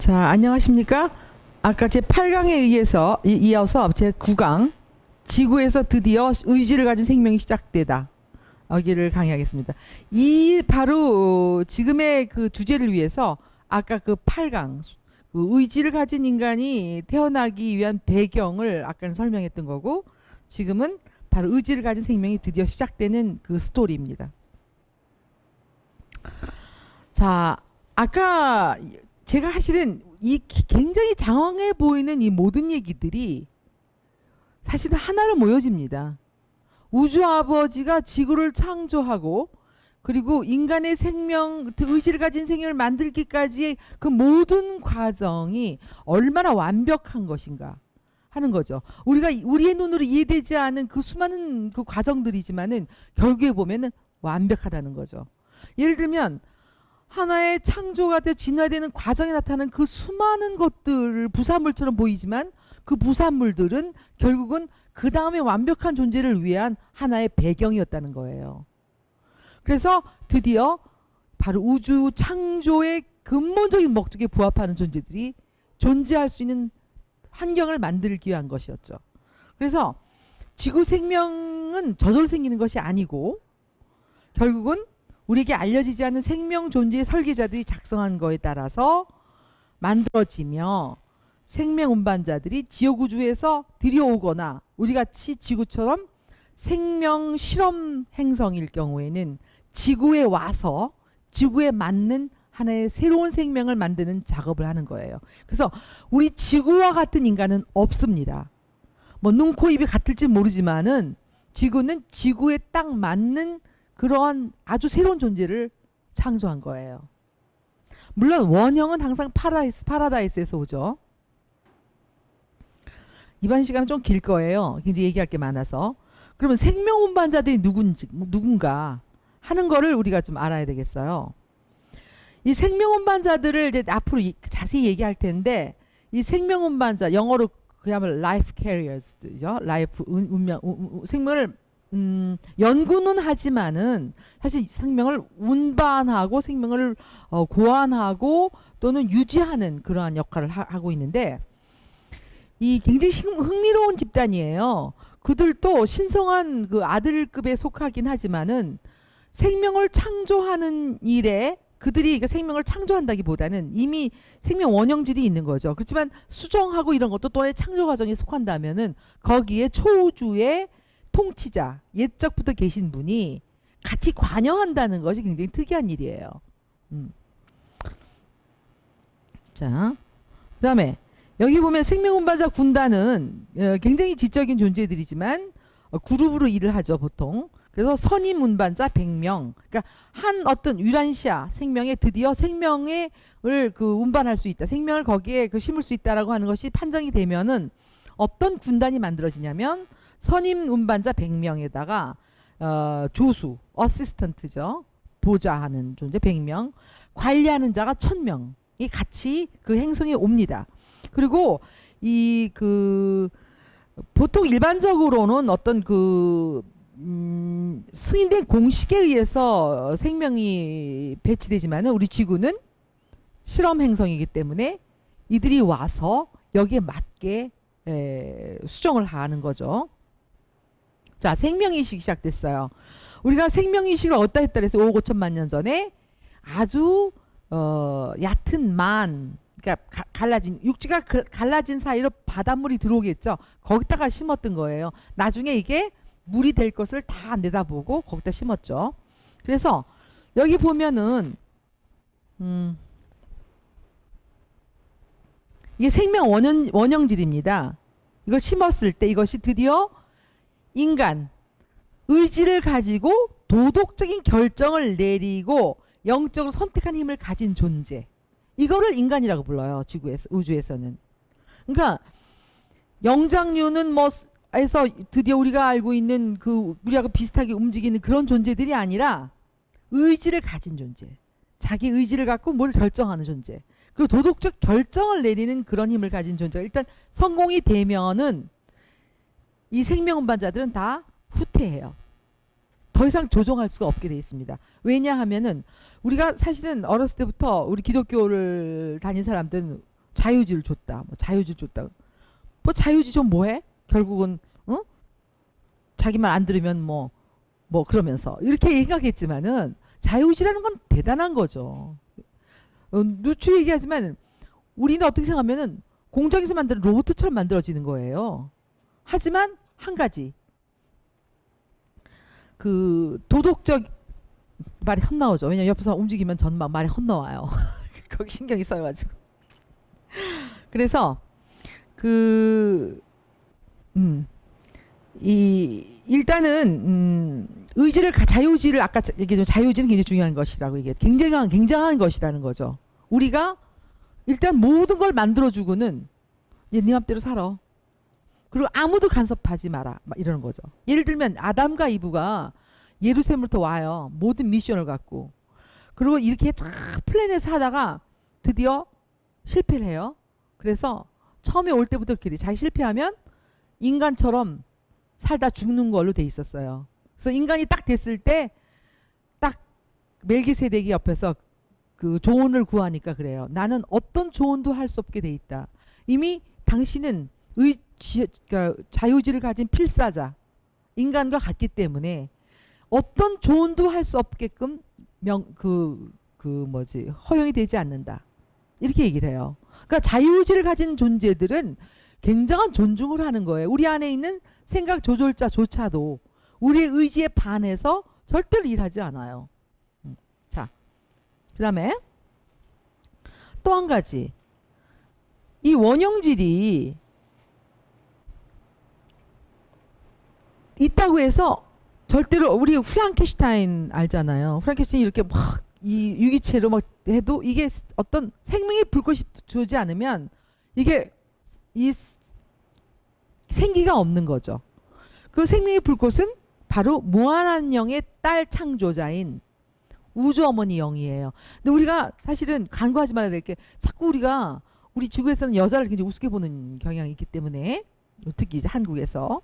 자, 안녕하십니까? 아까 제 8강에 의해서 이어서 제 9강 지구에서 드디어 의지를 가진 생명이 시작되다. 여기를 강의하겠습니다. 이 바로 지금의 그 주제를 위해서 아까 그 8강 그 의지를 가진 인간이 태어나기 위한 배경을 아까는 설명했던 거고, 지금은 바로 의지를 가진 생명이 드디어 시작되는 그 스토리입니다. 자, 아까 제가 사실은 이 굉장히 장황해 보이는 이 모든 얘기들이 사실은 하나로 모여집니다. 우주 아버지가 지구를 창조하고 그리고 인간의 생명, 의지를 가진 생명을 만들기까지의 그 모든 과정이 얼마나 완벽한 것인가 하는 거죠. 우리가 우리의 눈으로 이해되지 않은 그 수많은 그 과정들이지만은 결국에 보면은 완벽하다는 거죠. 예를 들면 하나의 창조가 되어 진화되는 과정에 나타나는 그 수많은 것들 부산물처럼 보이지만 그 부산물들은 결국은 그 다음에 완벽한 존재를 위한 하나의 배경이었다는 거예요. 그래서 드디어 바로 우주 창조의 근본적인 목적에 부합하는 존재들이 존재할 수 있는 환경을 만들기 위한 것이었죠. 그래서 지구 생명은 저절로 생기는 것이 아니고 결국은 우리에게 알려지지 않은 생명 존재의 설계자들이 작성한 거에 따라서 만들어지며 생명 운반자들이 지역우주에서 들여오거나 우리같이 지구처럼 생명 실험 행성일 경우에는 지구에 와서 지구에 맞는 하나의 새로운 생명을 만드는 작업을 하는 거예요. 그래서 우리 지구와 같은 인간은 없습니다. 뭐 눈, 코, 입이 같을지 모르지만은 지구는 지구에 딱 맞는 그러한 아주 새로운 존재를 창조한 거예요. 물론 원형은 항상 파라다이스에서 오죠. 이번 시간은 좀 길 거예요. 이제 얘기할 게 많아서. 그러면 생명 운반자들이 누군가 하는 거를 우리가 좀 알아야 되겠어요. 이 생명 운반자들을 이제 앞으로 자세히 얘기할 텐데, 이 생명 운반자, 영어로 그야말로 life carriers죠. 라이프 운명 생명을 연구는 하지만은 사실 생명을 운반하고 생명을 고안하고 또는 유지하는 그러한 역할을 하고 있는데, 이 굉장히 흥미로운 집단이에요. 그들도 신성한 그 아들급에 속하긴 하지만은 생명을 창조하는 일에 그들이 생명을 창조한다기보다는 이미 생명 원형질이 있는 거죠. 그렇지만 수정하고 이런 것도 또 하나의 창조 과정에 속한다면은 거기에 초우주의 통치자, 옛적부터 계신 분이 같이 관여한다는 것이 굉장히 특이한 일이에요. 자, 그 다음에 여기 보면 생명운반자 군단은 굉장히 지적인 존재들이지만 그룹으로 일을 하죠, 보통. 그래서 선임 운반자 100명. 그러니까 한 어떤 유란시아 생명에 드디어 생명을 그 운반할 수 있다. 생명을 거기에 그 심을 수 있다라고 하는 것이 판정이 되면은 어떤 군단이 만들어지냐면 선임 운반자 100명에다가 조수, 어시스턴트죠. 보좌하는 존재 100명, 관리하는 자가 1000명이 같이 그 행성에 옵니다. 그리고 이 그 보통 일반적으로는 어떤 그 승인된 공식에 의해서 생명이 배치되지만은 우리 지구는 실험 행성이기 때문에 이들이 와서 여기에 맞게 수정을 하는 거죠. 자, 생명이식이 시작됐어요. 우리가 생명이식을 어디다 했다 그래서 5억 5천만 년 전에 아주 얕은 그러니까 갈라진 육지가 갈라진 사이로 바닷물이 들어오겠죠. 거기다가 심었던 거예요. 나중에 이게 물이 될 것을 다 내다보고 거기다 심었죠. 그래서 여기 보면은 이게 생명 원형질입니다. 이걸 심었을 때 이것이 드디어 인간 의지를 가지고 도덕적인 결정을 내리고 영적으로 선택한 힘을 가진 존재, 이거를 인간이라고 불러요. 지구에서, 우주에서는. 그러니까 영장류는 뭐 에서 드디어 우리가 알고 있는 그 우리하고 비슷하게 움직이는 그런 존재들이 아니라 의지를 가진 존재, 자기 의지를 갖고 뭘 결정하는 존재, 그리고 도덕적 결정을 내리는 그런 힘을 가진 존재가 일단 성공이 되면은 이 생명 운반자들은 다 후퇴해요. 더 이상 조종할 수가 없게 돼 있습니다. 왜냐하면은 우리가 사실은 어렸을 때부터 우리 기독교를 다닌 사람들은 자유지를 줬다. 뭐 자유지 줬다. 뭐 자유지 좀 뭐해? 결국은 자기 말 안 들으면 뭐 그러면서 이렇게 생각했지만은 자유지라는 건 대단한 거죠. 누추 얘기하지만 우리는 어떻게 생각하면은 공장에서 만든 로봇처럼 만들어지는 거예요. 하지만 한 가지 그 도덕적 말이 헛나오죠. 왜냐면 옆에서 움직이면 전 막 말이 헛나와요. 거기 신경이 써가지고. 그래서 일단은 의지를 자유지를 아까 얘기했지만 자유지는 굉장히 중요한 것이라고 얘기해. 굉장한 것이라는 거죠. 우리가 일단 모든 걸 만들어주고는 얘 네 맘대로 살아. 그리고 아무도 간섭하지 마라. 막 이러는 거죠. 예를 들면 아담과 이브가 예루살렘부터 와요. 모든 미션을 갖고. 그리고 이렇게 쫙 플랜에서 하다가 드디어 실패를 해요. 그래서 처음에 올 때부터 그렇게 잘 실패하면 인간처럼 살다 죽는 걸로 돼 있었어요. 그래서 인간이 딱 됐을 때 딱 멜기세덱이 옆에서 그 조언을 구하니까 그래요. 나는 어떤 조언도 할 수 없게 돼 있다. 이미 당신은 그러니까 자유지를 가진 필사자 인간과 같기 때문에 어떤 조언도 할 수 없게끔 허용이 되지 않는다. 이렇게 얘기를 해요. 그러니까 자유의지를 가진 존재들은 굉장한 존중을 하는 거예요. 우리 안에 있는 생각 조절자조차도 우리의 의지에 반해서 절대로 일하지 않아요. 자, 그 다음에 또 한 가지. 이 원형질이 있다고 해서 절대로 우리 프랑켄슈타인 알잖아요. 프랑켄슈타인 이렇게 막 이 유기체로 막 해도 이게 어떤 생명의 불꽃이 들어오지 않으면 이게 이 생기가 없는 거죠. 그 생명의 불꽃은 바로 무한한 영의 딸 창조자인 우주 어머니 영이에요. 근데 우리가 사실은 간과하지 말아야 될 게 자꾸 우리가 우리 지구에서는 여자를 굉장히 우습게 보는 경향이 있기 때문에 특히 이제 한국에서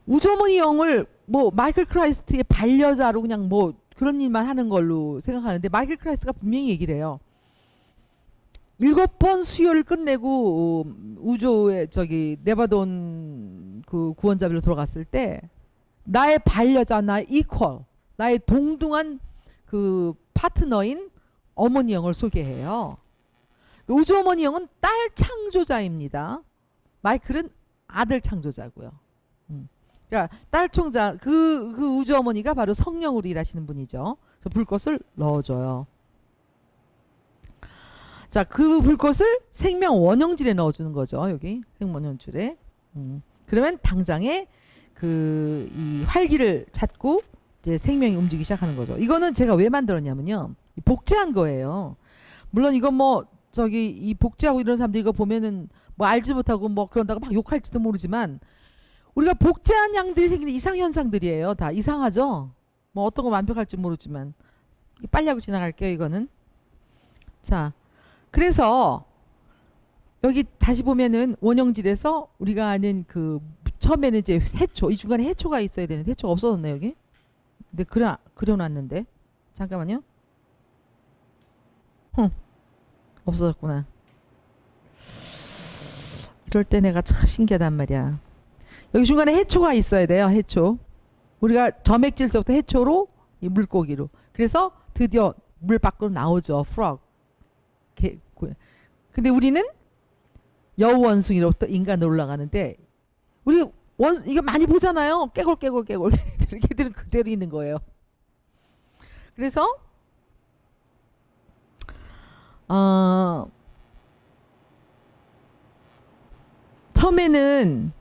우주 어머니 영을 뭐 마이클 크라이스트의 반려자로 그냥 뭐 그런 일만 하는 걸로 생각하는데 마이클 크라이스트가 분명히 얘기를 해요. 7번 수요를 끝내고 우주에 저기 네바돈 그 구원자별로 돌아갔을 때 나의 반려자, 나의 이퀄, 나의 동등한 그 파트너인 어머니 영을 소개해요. 우주 어머니 영은 딸 창조자입니다. 마이클은 아들 창조자고요. 그러니까 딸 총자 그 우주 어머니가 바로 성령으로 일하시는 분이죠. 그래서 불꽃을 넣어줘요. 자, 그 불꽃을 생명 원형질에 넣어주는 거죠. 여기 생명 원형질에. 그러면 당장에 이 활기를 찾고 이제 생명이 움직이기 시작하는 거죠. 이거는 제가 왜 만들었냐면요, 복제한 거예요. 물론 이건 뭐 저기 이 복제하고 이런 사람들 이거 보면은 뭐 알지 못하고 뭐 그런다고 막 욕할지도 모르지만 우리가 복제한 양들이 생기는 이상 현상들이에요. 다 이상하죠. 뭐 어떤 거 완벽할지 모르지만 빨리 하고 지나갈게요. 이거는. 자, 그래서 여기 다시 보면은 원형질에서 우리가 아는 그 처음에는 이제 해초, 이 중간에 해초가 있어야 되는데 해초가 없어졌네 여기. 근데 그려놨는데 잠깐만요. 없어졌구나. 이럴 때 내가 참 신기하단 말이야. 여기 중간에 해초가 있어야 돼요. 해초. 우리가 점액질서부터 해초로 이 물고기로. 그래서 드디어 물 밖으로 나오죠. frog. 근데 우리는 여우원숭이로부터 인간으로 올라가는데 우리 이거 많이 보잖아요. 깨골 걔들은 그대로 있는 거예요. 그래서 처음에는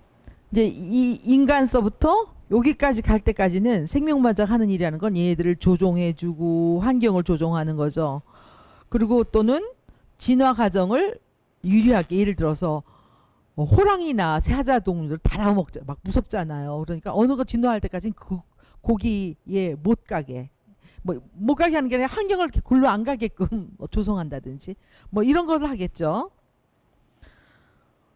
이제 이 인간서부터 여기까지 갈 때까지는 생명마저 하는 일이라는 건 얘네들을 조종해주고 환경을 조종하는 거죠. 그리고 또는 진화 과정을 유리하게, 예를 들어서 호랑이나 새하자 동물들 다 잡아먹자, 막 무섭잖아요. 그러니까 어느 거 진화할 때까지는 그 고기에 못 가게, 뭐 못 가게 하는 게 아니라 환경을 이렇게 골로 안 가게끔 조성한다든지 뭐 이런 걸 하겠죠.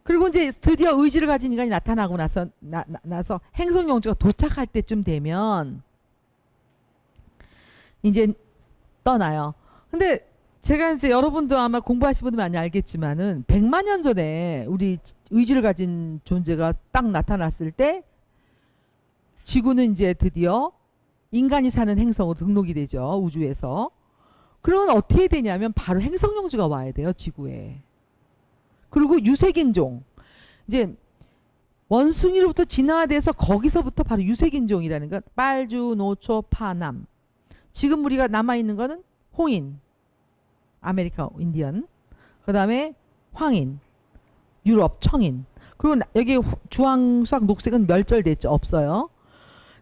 그리고 이제 드디어 의지를 가진 인간이 나타나고 나서 행성용주가 도착할 때쯤 되면 이제 떠나요. 근데 제가 이제 여러분도 아마 공부하신 분들 많이 알겠지만은 100만 년 전에 우리 의지를 가진 존재가 딱 나타났을 때 지구는 이제 드디어 인간이 사는 행성으로 등록이 되죠. 우주에서. 그러면 어떻게 되냐면 바로 행성용지가 와야 돼요. 지구에. 그리고 유색인종. 이제 원숭이로부터 진화돼서 거기서부터 바로 유색인종이라는 건 빨주, 노초, 파남. 지금 우리가 남아있는 거는 홍인, 아메리카 인디언, 그 다음에 황인, 유럽 청인. 그리고 여기 주황, 수학, 녹색은 멸절됐죠. 없어요.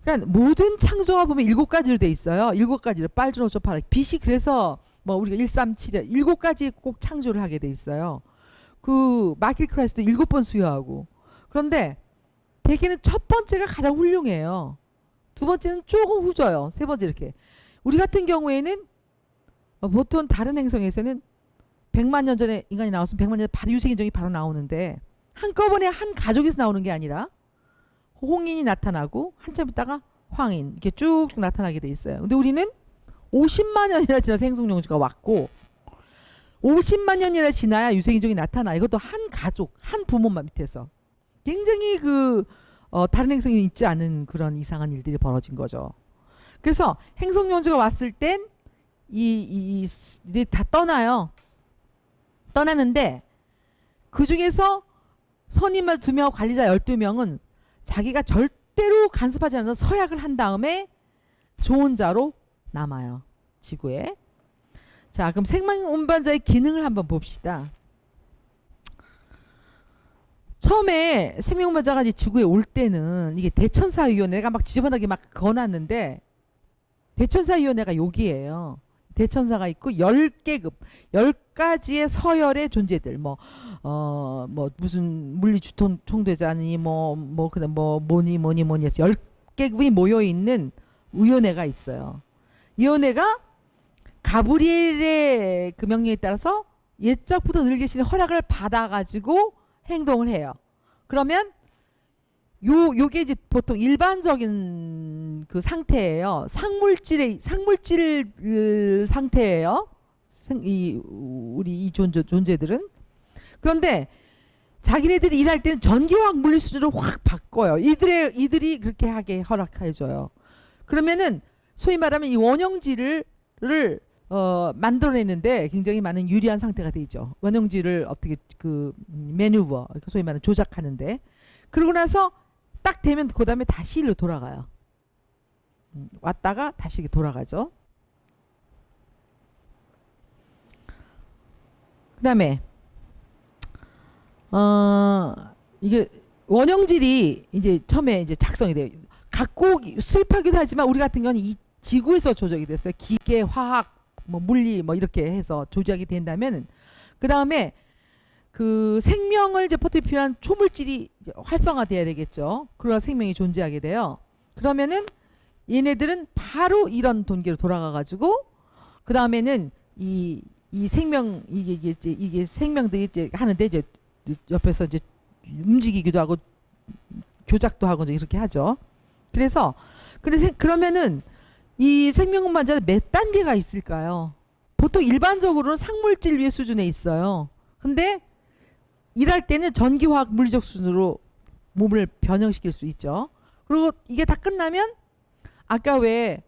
그러니까 모든 창조가 보면 7가지로 돼 있어요. 7가지로 빨주, 노초, 파란. 빛이 그래서 뭐 우리가 137에 7가지 꼭 창조를 하게 돼 있어요. 그 마이클 크라이스도 7번 수여하고. 그런데 대개는 첫 번째가 가장 훌륭해요. 두 번째는 조금 후져요. 세 번째 이렇게. 우리 같은 경우에는 보통 다른 행성에서는 100만 년 전에 인간이 나왔으면 100만 년 전에 바로 유색인종이 바로 나오는데 한꺼번에 한 가족에서 나오는 게 아니라 홍인이 나타나고 한참 있다가 황인 이렇게 쭉쭉 나타나게 돼 있어요. 근데 우리는 50만 년이나 지나서 행성용지가 왔고 50만 년이나 지나야 유색인종이 나타나. 이것도 한 가족, 한 부모만 밑에서. 굉장히 다른 행성에 있지 않은 그런 이상한 일들이 벌어진 거죠. 그래서 행성용지가 왔을 땐 다 떠나요. 떠나는데 그 중에서 선임을 2명, 관리자 12명은 자기가 절대로 간섭하지 않아서 서약을 한 다음에 좋은 자로 남아요. 지구에. 자, 그럼 생명 운반자의 기능을 한번 봅시다. 처음에 생명 운반자가 이제 지구에 올 때는 이게 대천사위원회가 막 지저분하게 막 거놨는데 대천사위원회가 여기예요. 대천사가 있고 10계급, 10가지의 서열의 존재들, 무슨 물리주통대자니, 뭐니 해서 10계급이 모여있는 위원회가 있어요. 이 위원회가 가브리엘의 그 명령에 따라서 옛적부터 늘 계시는 허락을 받아가지고 행동을 해요. 그러면 요게 이제 보통 일반적인 그 상태예요. 상물질 상태예요. 우리 이 존재들은. 그런데 자기네들이 일할 때는 전기화학 물리 수준으로 확 바꿔요. 이들이 그렇게 하게 허락해줘요. 그러면은 소위 말하면 이 원형질을 만들어내는데 굉장히 많은 유리한 상태가 되죠. 원형질을 어떻게 매뉴버, 소위 말하는 조작하는데. 그러고 나서 딱 되면 그 다음에 다시 일로 돌아가요. 왔다가 다시 돌아가죠. 그 다음에 이게 원형질이 이제 처음에 이제 작성이 돼요. 갖고 수입하기도 하지만 우리 같은 경우는 이 지구에서 조작이 됐어요. 기계, 화학, 물리 이렇게 해서 조작이 된다면 그 다음에 그 생명을 이제 퍼뜨릴 필요한 초물질이 활성화돼야 되겠죠. 그러나 생명이 존재하게 돼요. 그러면은 얘네들은 바로 이런 동기로 돌아가가지고 그 다음에는 이 생명 이게 생명들이 이제 하는데 이제 옆에서 이제 움직이기도 하고 조작도 하고 이제 이렇게 하죠. 그래서 그러면은 이 생명운반자는 몇 단계가 있을까요? 보통 일반적으로는 상물질 위의 수준에 있어요. 근데 일할 때는 전기화학 물리적 수준으로 몸을 변형시킬 수 있죠. 그리고 이게 다 끝나면 아까 왜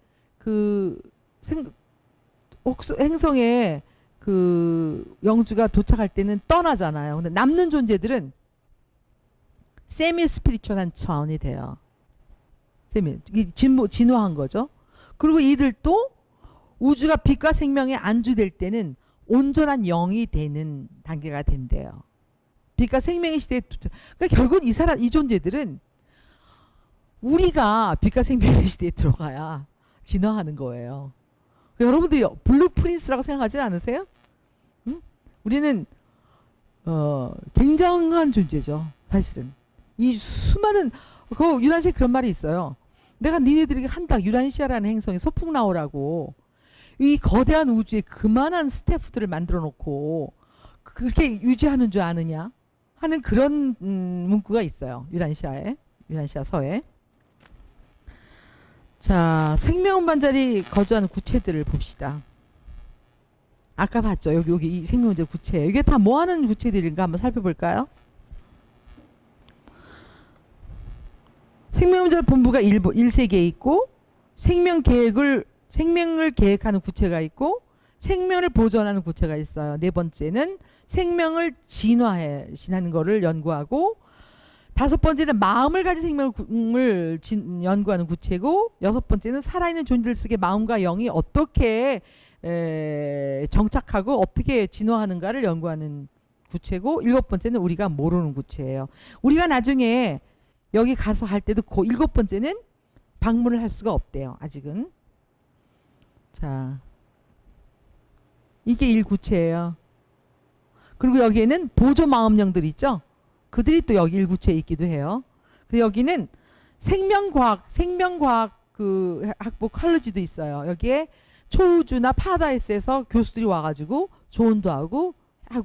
행성에 그 영주가 도착할 때는 떠나잖아요. 근데 남는 존재들은 세미 스피리추얼한 차원이 돼요. 진화한 거죠. 그리고 이들도 우주가 빛과 생명에 안주될 때는 온전한 영이 되는 단계가 된대요. 빛과 생명의 시대에 그러니까 결국 이 존재들은 우리가 빛과 생명의 시대에 들어가야 진화하는 거예요. 여러분들이 블루프린스라고 생각하지 않으세요? 응? 우리는 굉장한 존재죠. 사실은 이 수많은 유란시에 그런 말이 있어요. 내가 니네들에게 한다. 유란시아라는 행성에 소풍 나오라고 이 거대한 우주에 그만한 스태프들을 만들어 놓고 그렇게 유지하는 줄 아느냐 하는 그런 문구가 있어요. 유란시아 서에. 자, 생명운반자들이 거주하는 구체들을 봅시다. 아까 봤죠? 여기 이 생명문제 구체. 이게 다 뭐 하는 구체들인가 한번 살펴볼까요? 생명문제 본부가 1세계에 있고, 생명을 계획하는 구체가 있고, 생명을 보존하는 구체가 있어요. 네 번째는 생명을 진화하는 거를 연구하고, 다섯 번째는 마음을 가진 생명을 연구하는 구체고, 여섯 번째는 살아있는 존재들 속에 마음과 영이 어떻게 정착하고 어떻게 진화하는가를 연구하는 구체고, 일곱 번째는 우리가 모르는 구체예요. 우리가 나중에 여기 가서 할 때도 그 일곱 번째는 방문을 할 수가 없대요. 아직은. 자, 이게 1구체예요. 그리고 여기에는 보조 마음령들 있죠. 그들이 또 여기 1구체에 있기도 해요. 여기는 생명과학 그 학부 컬러지도 있어요. 여기에 초우주나 파라다이스에서 교수들이 와가지고 조언도 하고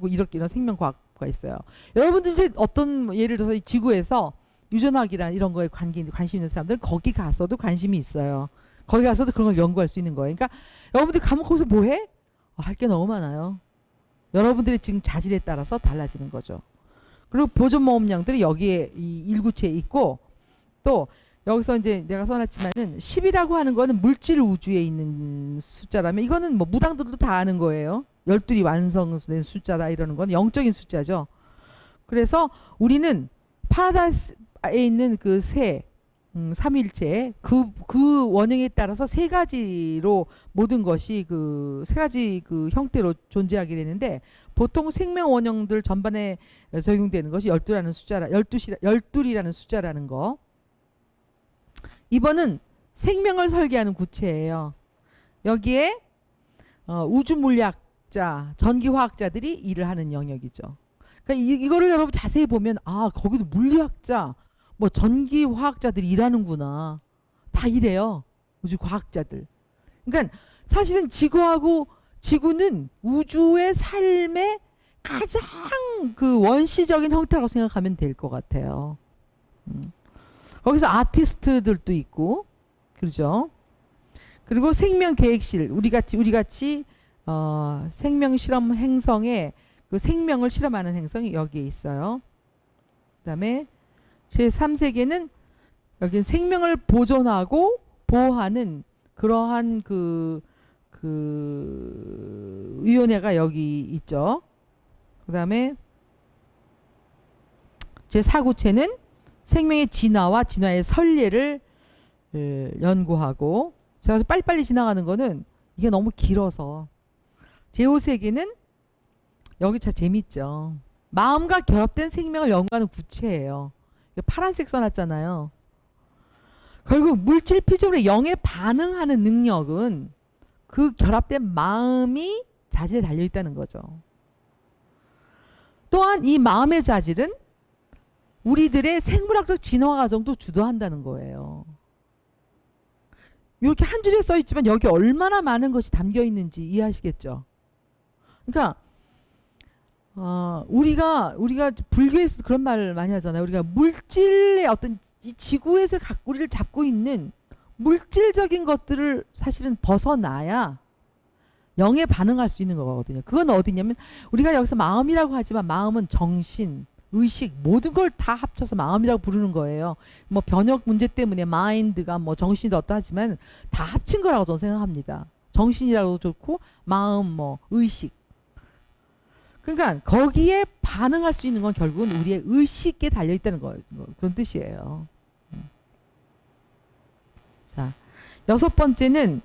이렇게 이런 생명과학과 있어요. 여러분들 이제 어떤 예를 들어서 이 지구에서 유전학이란 이런 거에 관심 있는 사람들은 거기 가서도 관심이 있어요. 거기 가서도 그런 걸 연구할 수 있는 거예요. 그러니까 여러분들이 가면 거기서 뭐 해? 할 게 너무 많아요. 여러분들의 지금 자질에 따라서 달라지는 거죠. 그리고 보존모험량들이 여기에 이 일구체에 있고, 또 여기서 이제 내가 써놨지만은 10이라고 하는 거는 물질 우주에 있는 숫자라면, 이거는 뭐 무당들도 다 아는 거예요. 12이 완성된 숫자다 이러는 건 영적인 숫자죠. 그래서 우리는 파라다이스에 있는 그 새 삼일체 그 원형에 따라서 세 가지로 모든 것이 그 세 가지 그 형태로 존재하게 되는데, 보통 생명 원형들 전반에 적용되는 것이 12라는 숫자라 12이라는 숫자라는 거. 이번은 생명을 설계하는 구체예요. 여기에 우주 물리학자, 전기화학자들이 일을 하는 영역이죠. 그러니까 이거를 여러분 자세히 보면 거기도 물리학자, 뭐 전기화학자들이 일하는구나. 다 이래요. 우주 과학자들. 그러니까 사실은 지구는 우주의 삶의 가장 그 원시적인 형태라고 생각하면 될 것 같아요. 거기서 아티스트들도 있고, 그렇죠? 그리고 생명 계획실, 우리 같이 생명 실험 행성에 그 생명을 실험하는 행성이 여기에 있어요. 그다음에 제3세계는 여기 생명을 보존하고 보호하는 그러한 그 위원회가 여기 있죠. 그다음에 제4구체는 생명의 진화와 진화의 선례를 연구하고, 제가 빨리빨리 지나가는 거는 이게 너무 길어서, 제5세계는 여기 참 재밌죠. 마음과 결합된 생명을 연구하는 구체예요. 파란색 써놨잖아요. 결국 물질 피조물의 영에 반응하는 능력은 그 결합된 마음이 자질에 달려있다는 거죠. 또한 이 마음의 자질은 우리들의 생물학적 진화 과정도 주도한다는 거예요. 이렇게 한 줄에 써있지만 여기 얼마나 많은 것이 담겨 있는지 이해하시겠죠. 그러니까 우리가 불교에서도 그런 말을 많이 하잖아요. 우리가 물질의 어떤 이 지구에서 우리를 잡고 있는 물질적인 것들을 사실은 벗어나야 영에 반응할 수 있는 거거든요. 그건 어디냐면, 우리가 여기서 마음이라고 하지만 마음은 정신, 의식 모든 걸 다 합쳐서 마음이라고 부르는 거예요. 뭐 번역 문제 때문에 마인드가 뭐 정신이 어떠 하지만 다 합친 거라고 저는 생각합니다. 정신이라고 좋고 마음, 뭐 의식. 그러니까 거기에 반응할 수 있는 건 결국은 우리의 의식에 달려 있다는 거, 그런 뜻이에요. 자, 여섯 번째는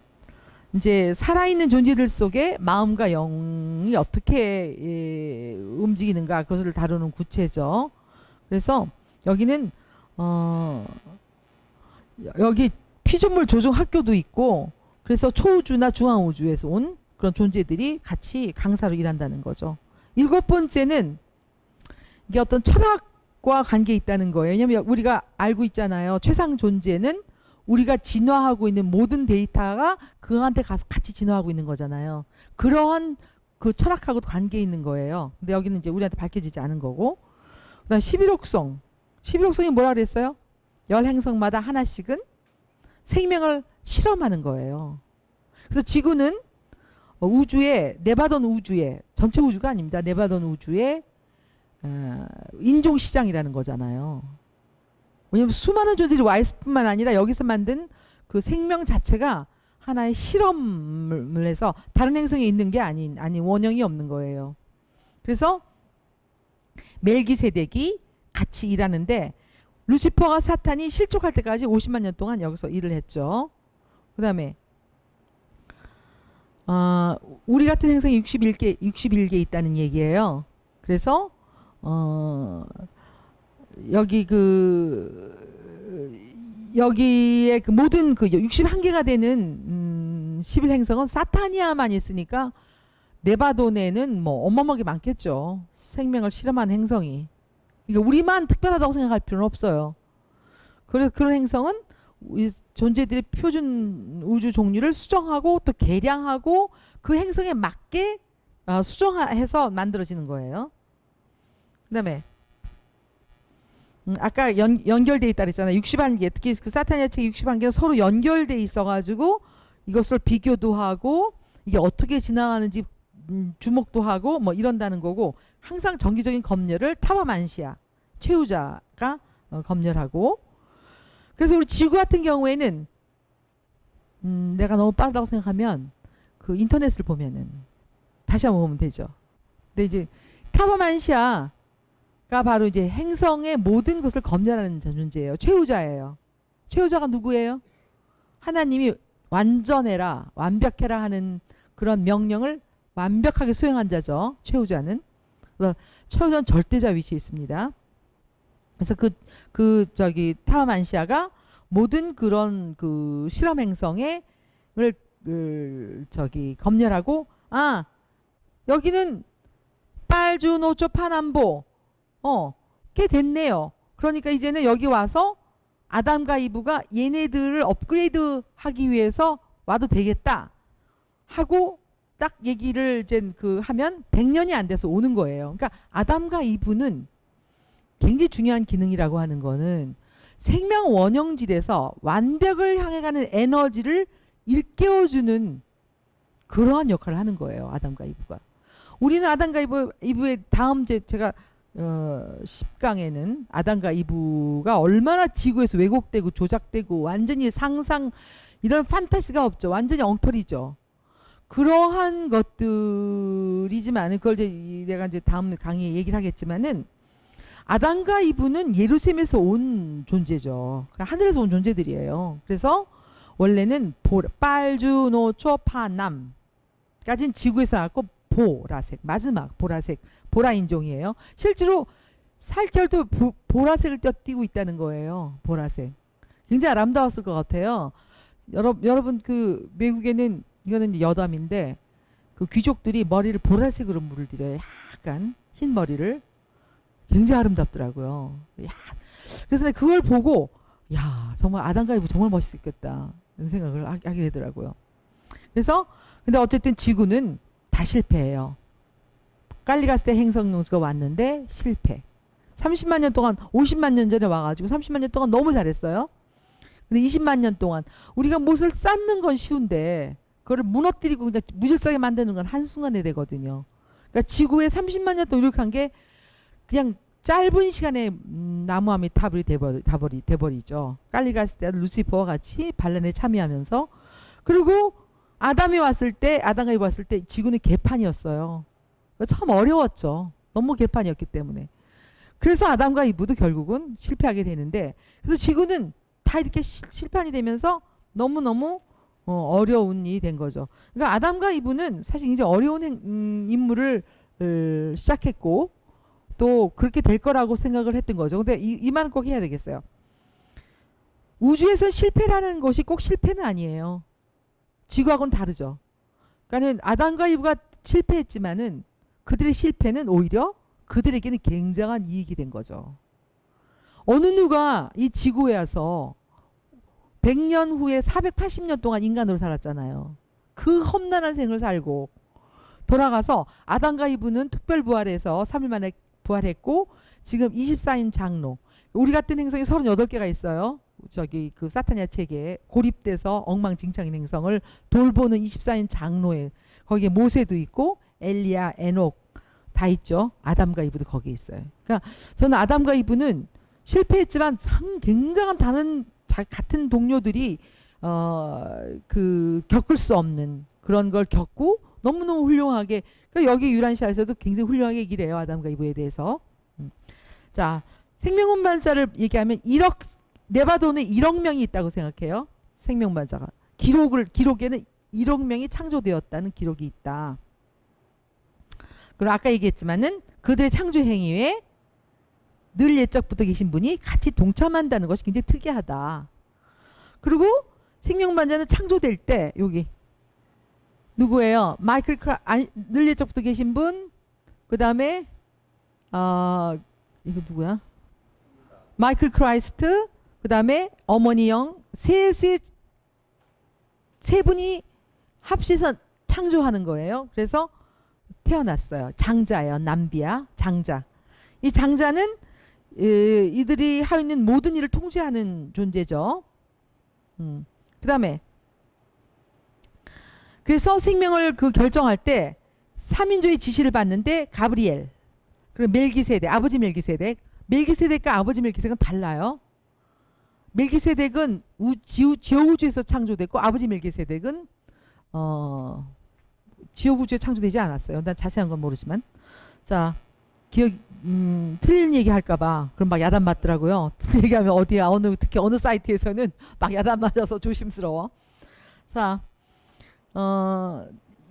이제 살아있는 존재들 속에 마음과 영이 어떻게 움직이는가, 그것을 다루는 구체죠. 그래서 여기는 여기 피조물 조종 학교도 있고, 그래서 초우주나 중앙우주에서 온 그런 존재들이 같이 강사로 일한다는 거죠. 일곱 번째는 이게 어떤 철학과 관계 있다는 거예요. 왜냐하면 우리가 알고 있잖아요. 최상 존재는 우리가 진화하고 있는 모든 데이터가 그한테 가서 같이 진화하고 있는 거잖아요. 그러한 그 철학하고도 관계 있는 거예요. 근데 여기는 이제 우리한테 밝혀지지 않은 거고. 그다음 11호성. 11호성이 뭐라 그랬어요? 열 행성마다 하나씩은 생명을 실험하는 거예요. 그래서 지구는 우주에 네바돈 우주에 전체 우주가 아닙니다. 네바돈 우주에 인종 시장이라는 거잖아요. 왜냐면 수많은 존재들이 와 있을 뿐만 아니라 여기서 만든 그 생명 자체가 하나의 실험을 해서 다른 행성에 있는 게 아닌 원형이 없는 거예요. 그래서 멜기세덱이 같이 일하는데 루시퍼가 사탄이 실족할 때까지 50만 년 동안 여기서 일을 했죠. 그 다음에 우리 같은 행성이 61개 있다는 얘기예요. 그래서 여기에 그 모든 그 61개가 되는 11행성은 사타니아만 있으니까 네바돈에는 뭐 어마어마하게 많겠죠. 생명을 실험한 행성이. 그러니까 우리만 특별하다고 생각할 필요는 없어요. 그래서 그런 행성은 존재들의 표준 우주 종류를 수정하고 또 개량하고 그 행성에 맞게 수정해서 만들어지는 거예요. 그 다음에 아까 연결돼 있다 그랬잖아요. 61개, 특히 그 사타니아 책 61개는 서로 연결돼 있어가지고 이것을 비교도 하고 이게 어떻게 지나가는지 주목도 하고 뭐 이런다는 거고, 항상 정기적인 검열을 타바만시아 최후자가 검열하고. 그래서 우리 지구 같은 경우에는 내가 너무 빠르다고 생각하면 그 인터넷을 보면은 다시 한번 보면 되죠. 근데 이제 타바만시아가 바로 이제 행성의 모든 것을 검열하는 존재예요. 최후자예요. 최후자가 누구예요? 하나님이 완전해라, 완벽해라 하는 그런 명령을 완벽하게 수행한 자죠. 최후자는. 최후자는 절대자 위치에 있습니다. 그래서 타바만시아가 모든 그런 그 실험 행성을 검열하고, 여기는 빨주노초 파남보 꽤 됐네요. 그러니까 이제는 여기 와서 아담과 이브가 얘네들을 업그레이드 하기 위해서 와도 되겠다 하고 딱 얘기를 이제 하면 100년이 안 돼서 오는 거예요. 그러니까 아담과 이브는 굉장히 중요한 기능이라고 하는 거는 생명 원형질에서 완벽을 향해 가는 에너지를 일깨워주는 그러한 역할을 하는 거예요. 아담과 이브가. 우리는 아담과 이브의 다음 제가 10강에는 아담과 이브가 얼마나 지구에서 왜곡되고 조작되고 완전히 상상 이런 판타지가 없죠. 완전히 엉터리죠. 그러한 것들이지만 그걸 내가 이제 다음 강의에 얘기를 하겠지만은 아담과 이브는 예루살렘에서 온 존재죠. 하늘에서 온 존재들이에요. 그래서 원래는 빨주노초파남까지는 지구에서 나왔고 보라색, 마지막 보라색, 보라 인종이에요. 실제로 살결도 보라색을 띄고 있다는 거예요. 보라색. 굉장히 아름다웠을 것 같아요. 여러분 그 외국에는 이거는 이제 여담인데 그 귀족들이 머리를 보라색으로 물들여요. 약간 흰 머리를. 굉장히 아름답더라고요. 그래서 그걸 보고 정말 아담과 이브 정말 멋있겠다 이런 생각을 하게 되더라고요. 그래서 근데 어쨌든 지구는 다 실패해요. 깔리가스테 행성가 왔는데 실패. 30만 년 동안 50만 년 전에 와가지고 30만 년 동안 너무 잘했어요. 근데 20만 년 동안 우리가 못을 쌓는 건 쉬운데 그거를 무너뜨리고 그냥 무질서하게 만드는 건 한순간에 되거든요. 그러니까 지구에 30만 년 동안 노력한 게 그냥 짧은 시간에 나무함이 타버리 돼버리죠. 깔리가스테 루시퍼와 같이 반란에 참여하면서. 그리고 아담이 왔을 때, 아담과 이브 왔을 때 지구는 개판이었어요. 참 어려웠죠. 너무 개판이었기 때문에. 그래서 아담과 이브도 결국은 실패하게 되는데, 그래서 지구는 다 이렇게 실판이 되면서 너무너무 어려운 일이 된 거죠. 그러니까 아담과 이브는 사실 이제 어려운 임무를 시작했고 또 그렇게 될 거라고 생각을 했던 거죠. 근데 이 말은 꼭 해야 되겠어요. 우주에서 실패라는 것이 꼭 실패는 아니에요. 지구하고는 다르죠. 그러니까 아담과 이브가 실패했지만은 그들의 실패는 오히려 그들에게는 굉장한 이익이 된 거죠. 어느 누가 이 지구에 와서 100년 후에 480년 동안 인간으로 살았잖아요. 그 험난한 생을 살고 돌아가서 아담과 이브는 특별 부활해서 3일 만에 부활했고 지금 24인 장로. 우리 같은 행성이 38개가 있어요. 그 사타니아 책에 고립돼서 엉망진창인 행성을 돌보는 24인 장로에 거기에 모세도 있고 엘리야, 에녹 다 있죠. 아담과 이브도 거기에 있어요. 그러니까 저는 아담과 이브는 실패했지만 굉장한 다른 같은 동료들이 그 겪을 수 없는 그런 걸 겪고 너무너무 훌륭하게, 그러니까 여기 유란시아에서도 굉장히 훌륭하게 얘기를 해요. 아담과 이브에 대해서. 자, 생명운반사를 얘기하면 1억, 네바도는 1억 명이 있다고 생각해요. 생명운반사가. 기록에는 1억 명이 창조되었다는 기록이 있다. 그리고 아까 얘기했지만은 그들의 창조 행위에 늘 옛적부터 계신 분이 같이 동참한다는 것이 굉장히 특이하다. 그리고 생명반자는 창조될 때 여기 누구예요? 늘 옛적부터 계신 분, 그 다음에 이거 누구야? 마이클 크라이스트, 그 다음에 어머니 영, 세 분이 합쳐서 창조하는 거예요. 그래서 태어났어요. 장자예요. 남비야. 장자. 이 장자는 이들이 하고 있는 모든 일을 통제하는 존재죠. 그 다음에 그래서 생명을 결정할 때 3인조의 지시를 받는데 가브리엘, 그리고 멜기세덱, 아버지 멜기세덱과 아버지 멜기세덱은 달라요. 멜기세덱은 지옥우주에서 창조됐고 아버지 멜기세덱은 지옥우주에 창조되지 않았어요. 난 자세한 건 모르지만. 자, 틀린 얘기 할까봐 그럼 막 야단 맞더라고요. 틀린 얘기하면 어디야, 특히 어느 사이트에서는 막 야단 맞아서 조심스러워. 자,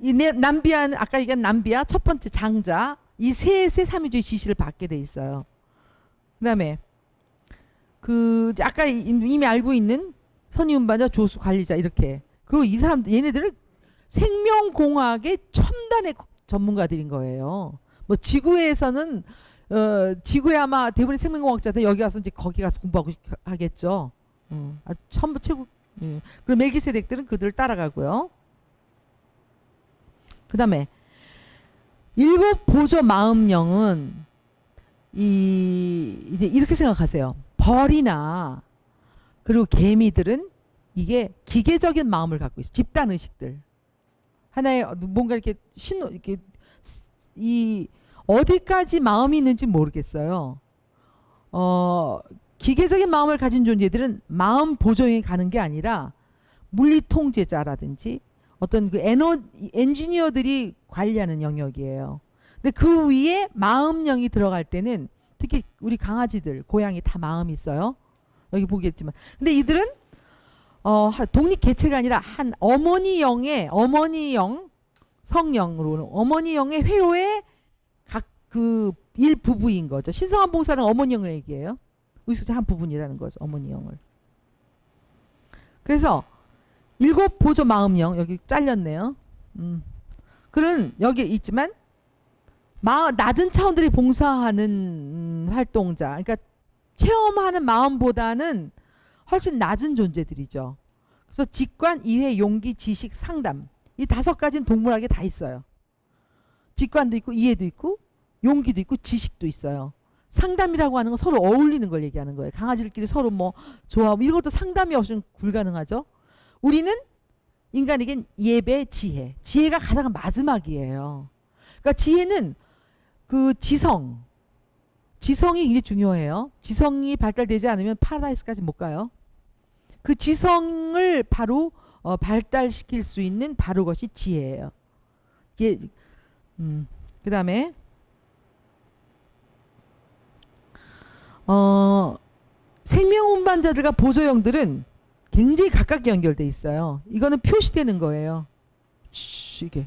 이 남비아는 아까 얘기한 남비아 첫 번째 장자, 이 셋의 삼위주의 지시를 받게 돼 있어요. 그다음에 아까 이미 알고 있는 선의운반자, 조수, 관리자 이렇게. 그리고 이 사람들 얘네들은 생명공학의 첨단의 전문가들인 거예요. 뭐 지구에서는 지구에 아마 대부분의 생명공학자들 여기 가서 이제 거기 가서 공부하고 하겠죠. 전부 최고. 그리고 멜기세덱들은 그들을 따라가고요. 그 다음에 7 보조 마음령은 이제 이렇게 생각하세요. 벌이나 그리고 개미들은 이게 기계적인 마음을 갖고 있어요. 집단 의식들. 하나의 뭔가 이렇게 이렇게 어디까지 마음이 있는지 모르겠어요. 기계적인 마음을 가진 존재들은 마음 보조에 가는 게 아니라 물리 통제자라든지 어떤 엔지니어들이 관리하는 영역이에요. 근데 그 위에 마음령이 들어갈 때는 특히 우리 강아지들, 고양이 다 마음이 있어요. 여기 보겠지만. 근데 이들은 독립 개체가 아니라 한 어머니 영, 성령으로 어머니 영의 회로의 각 일부부인 거죠. 신성한 봉사는 어머니 영을 얘기해요. 의식의 한 부분이라는 거죠. 어머니 영을. 그래서 7 보조 마음령 여기 잘렸네요. 그런 여기 있지만 낮은 차원들이 봉사하는 활동자, 그러니까 체험하는 마음보다는 훨씬 낮은 존재들이죠. 그래서 직관, 이해, 용기, 지식, 상담 이 5가지는 동물학에 다 있어요. 직관도 있고 이해도 있고 용기도 있고 지식도 있어요. 상담이라고 하는 건 서로 어울리는 걸 얘기하는 거예요. 강아지들끼리 서로 뭐 좋아하고 이런 것도 상담이 없으면 불가능하죠. 우리는 인간에겐 예배, 지혜가 가장 마지막이에요. 그러니까 지혜는 지성이 굉장히 중요해요. 지성이 발달되지 않으면 파라다이스까지 못 가요. 그 지성을 바로 발달시킬 수 있는 바로 것이 지혜예요. 그 다음에 생명운반자들과 보조형들은 굉장히 가깝게 연결돼 있어요. 이거는 표시되는 거예요. 이게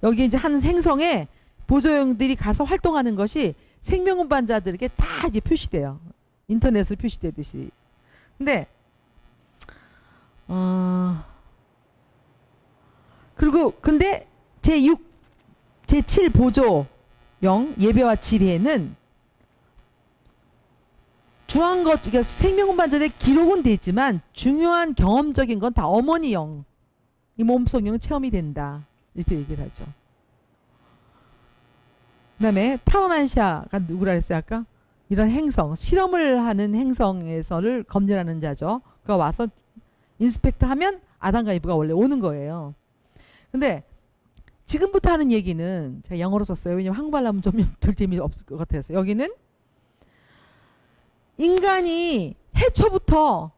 여기 이제 한 행성에 보조형들이 가서 활동하는 것이 생명운반자들에게 다 이제 표시돼요. 인터넷을 표시되듯이. 근데 근데 제7 보조형 예배와 지혜는 중요한 것, 그러니까 생명운반자들의 기록은 되지만 중요한 경험적인 건 다 어머니 영, 이 몸속 영 체험이 된다. 이렇게 얘기를 하죠. 그 다음에 타워만샤가 누구라 했어요 아까? 이런 행성, 실험을 하는 행성에서를 검열하는 자죠. 그가 와서 인스펙트 하면 아담과 이브가 원래 오는 거예요. 근데 지금부터 하는 얘기는 제가 영어로 썼어요. 왜냐면 한국말로 하면 좀 덜 재미없을 것 같아서. 여기는 인간이 해초부터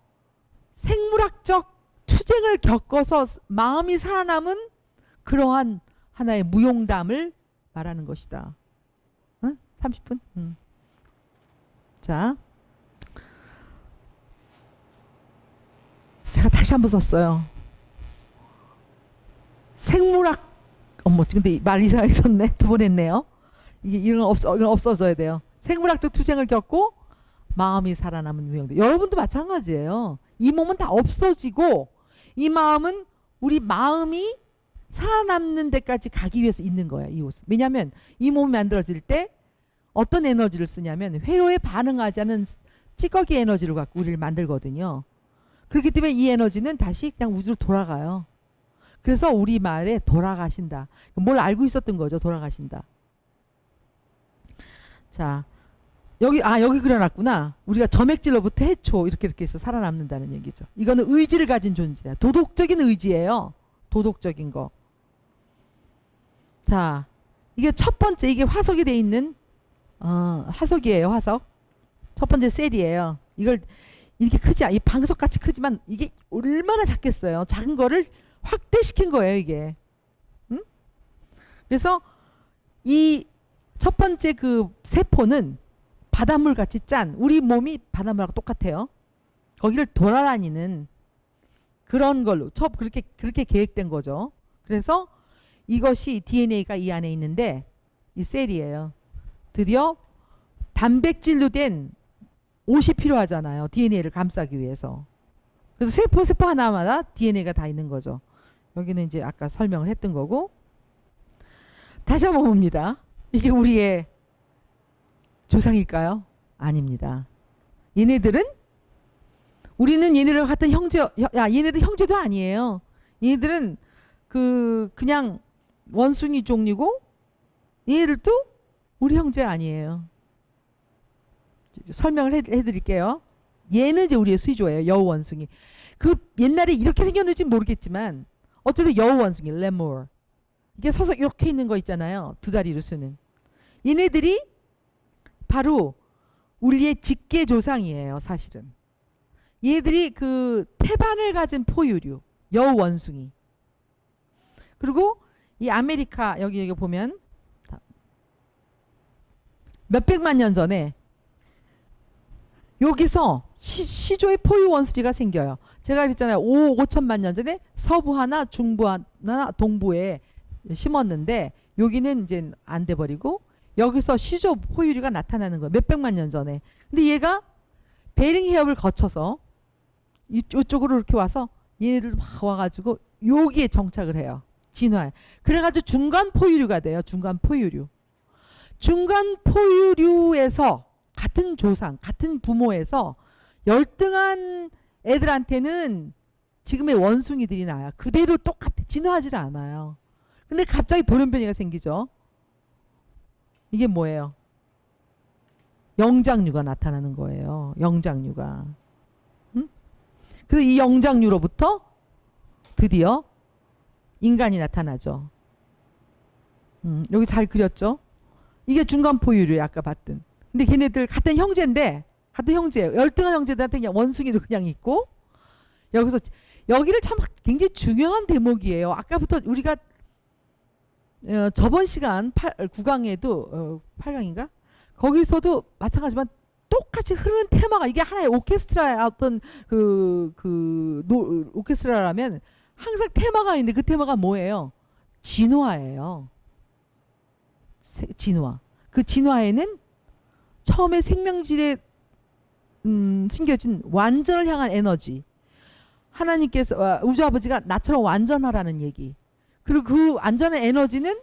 생물학적 투쟁을 겪어서 마음이 살아남은 그러한 하나의 무용담을 말하는 것이다. 응? 30분? 자, 제가 다시 한번 썼어요. 생물학, 근데 말 이상하게 썼네. 두 번 했네요. 이건 없어져야 돼요. 생물학적 투쟁을 겪고 마음이 살아남은 무용담. 여러분도 마찬가지예요. 이 몸은 다 없어지고 이 마음은 우리 마음이 살아남는 데까지 가기 위해서 있는 거야. 이 옷은. 왜냐하면 이 몸이 만들어질 때 어떤 에너지를 쓰냐면 회로에 반응하지 않은 찌꺼기 에너지를 갖고 우리를 만들거든요. 그렇기 때문에 이 에너지는 다시 그냥 우주로 돌아가요. 그래서 우리 말에 돌아가신다. 뭘 알고 있었던 거죠. 돌아가신다. 자, 여기 그려놨구나. 우리가 점액질로부터 해초 이렇게 해서 살아남는다는 얘기죠. 이거는 의지를 가진 존재야. 도덕적인 의지예요. 도덕적인 거. 자, 이게 첫 번째, 이게 화석이 돼 있는 화석이에요. 화석. 첫 번째 셀이에요. 이걸 이렇게 크지, 이 방석같이 크지만 이게 얼마나 작겠어요. 작은 거를 확대시킨 거예요, 이게. 응? 그래서 이 첫 번째 그 세포는 바닷물 같이 짠, 우리 몸이 바닷물하고 똑같아요. 거기를 돌아다니는 그런 걸로 그렇게 계획된 거죠. 그래서 이것이 DNA가 이 안에 있는데 이 셀이에요. 드디어 단백질로 된 옷이 필요하잖아요. DNA를 감싸기 위해서. 그래서 세포 하나마다 DNA가 다 있는 거죠. 여기는 이제 아까 설명을 했던 거고. 다시 한번 봅니다. 이게 우리의 조상일까요? 아닙니다. 우리는 얘네들 같은 얘네들 형제도 아니에요. 얘네들은 그냥 원숭이 종류고 얘네들도 우리 형제 아니에요. 설명을 해드릴게요. 얘는 이제 우리의 수조예요. 여우 원숭이. 옛날에 이렇게 생겼는지 모르겠지만 어쨌든 여우 원숭이, 레모어. 이게 서서 이렇게 있는 거 있잖아요. 두 다리로 쓰는. 얘네들이 바로 우리의 직계 조상이에요. 사실은. 얘들이 그 태반을 가진 포유류, 여우 원숭이. 그리고 이 아메리카 여기 보면 몇백만 년 전에 여기서 시조의 포유 원숭이가 생겨요. 제가 그랬잖아요. 5천만 년 전에 서부 하나, 중부 하나, 동부에 심었는데 여기는 이제 안 돼 버리고 여기서 시조 포유류가 나타나는 거예요. 몇백만 년 전에. 근데 얘가 베링 해협을 거쳐서 이쪽으로 이렇게 와서 얘네들 막 와가지고 여기에 정착을 해요. 진화해. 그래가지고 중간 포유류가 돼요. 중간 포유류. 중간 포유류에서 같은 조상, 같은 부모에서 열등한 애들한테는 지금의 원숭이들이 나요. 그대로 똑같아. 진화하지 않아요. 근데 갑자기 돌연변이가 생기죠. 이게 뭐예요? 영장류가 나타나는 거예요. 영장류가. 응? 그래서 이 영장류로부터 드디어 인간이 나타나죠. 여기 잘 그렸죠? 이게 중간 포유류 아까 봤던. 근데 걔네들 같은 형제인데 같은 형제예요. 열등한 형제들한테 그냥 원숭이도 그냥 있고 여기를 참 굉장히 중요한 대목이에요. 아까부터 우리가 저번 시간 9강에도 8강인가? 거기서도 마찬가지지만 똑같이 흐르는 테마가 이게 하나의 오케스트라의 어떤 오케스트라라면 항상 테마가 있는데 그 테마가 뭐예요? 진화예요. 진화. 그 진화에는 처음에 생명질에 숨겨진 완전을 향한 에너지. 하나님께서 우주 아버지가 나처럼 완전하라는 얘기. 그리고 그 완전한 에너지는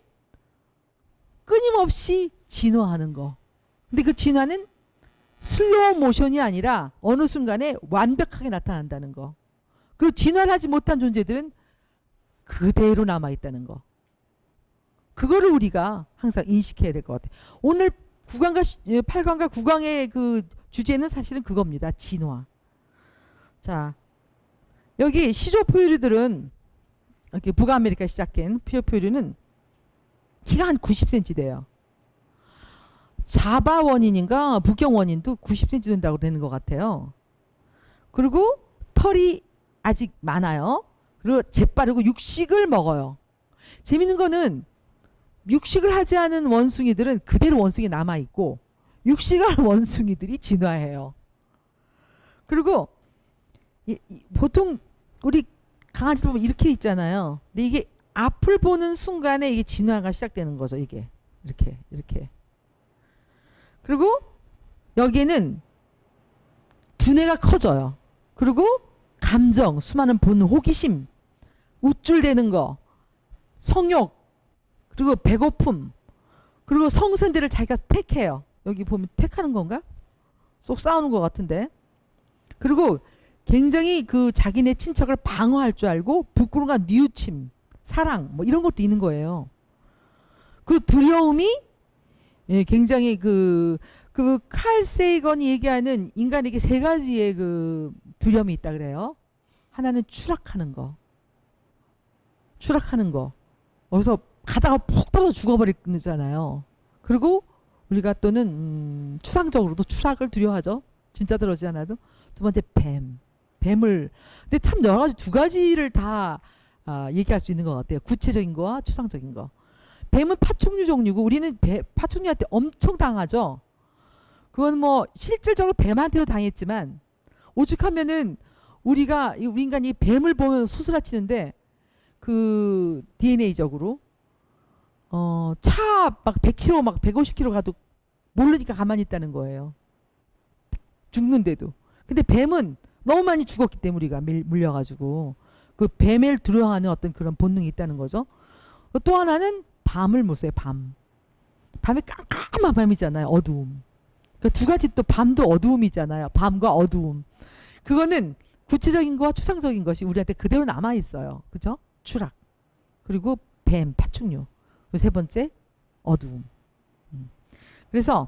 끊임없이 진화하는 거. 근데 그 진화는 슬로우 모션이 아니라 어느 순간에 완벽하게 나타난다는 거. 그리고 진화를 하지 못한 존재들은 그대로 남아있다는 거. 그거를 우리가 항상 인식해야 될 것 같아요. 오늘 8강과 9강의 그 주제는 사실은 그겁니다. 진화. 자, 여기 시조 포유류들은 이렇게 북아메리카 시작된 포유류는 키가 한 90cm 돼요. 자바 원인인가 북경 원인도 90cm 된다고 되는 것 같아요. 그리고 털이 아직 많아요. 그리고 재빠르고 육식을 먹어요. 재밌는 거는 육식을 하지 않은 원숭이들은 그대로 원숭이 남아있고 육식한 원숭이들이 진화해요. 그리고 보통 우리 강아지들 보면 이렇게 있잖아요. 근데 이게 앞을 보는 순간에 이게 진화가 시작되는 거죠. 이게 이렇게. 그리고 여기에는 두뇌가 커져요. 그리고 감정, 수많은 본능, 호기심, 우쭐대는 거, 성욕, 그리고 배고픔, 그리고 성선대를 자기가 택해요. 여기 보면 택하는 건가? 쏙 싸우는 것 같은데. 그리고 굉장히 그 자기네 친척을 방어할 줄 알고 부끄러움과 뉘우침, 사랑 뭐 이런 것도 있는 거예요. 그리고 두려움이 굉장히 칼 세이건이 얘기하는 인간에게 세 가지의 그 두려움이 있다 그래요. 하나는 추락하는 거. 어디서 가다가 푹 떨어져 죽어버리잖아요. 그리고 우리가 또는 추상적으로도 추락을 두려워하죠. 진짜 들어오지 않아도. 두 번째 뱀을. 근데 참 여러 가지 두 가지를 다 얘기할 수 있는 것 같아요. 구체적인 거와 추상적인 거. 뱀은 파충류 종류고 우리는 파충류한테 엄청 당하죠. 그건 뭐 실질적으로 뱀한테도 당했지만 오죽하면은 우리 인간이 뱀을 보면 소스라치는데 그 DNA적으로 차 막 100km 막 150km 가도 모르니까 가만히 있다는 거예요. 죽는데도. 근데 뱀은 너무 많이 죽었기 때문에 우리가 물려가지고 그 뱀을 두려워하는 어떤 그런 본능이 있다는 거죠. 또 하나는 밤을 무서워해요. 밤에 깜깜한 밤이잖아요. 어두움. 그러니까 두 가지 또 밤도 어두움이잖아요. 밤과 어두움. 그거는 구체적인 거와 추상적인 것이 우리한테 그대로 남아 있어요. 그죠? 추락. 그리고 뱀, 파충류. 그리고 세 번째 어두움. 그래서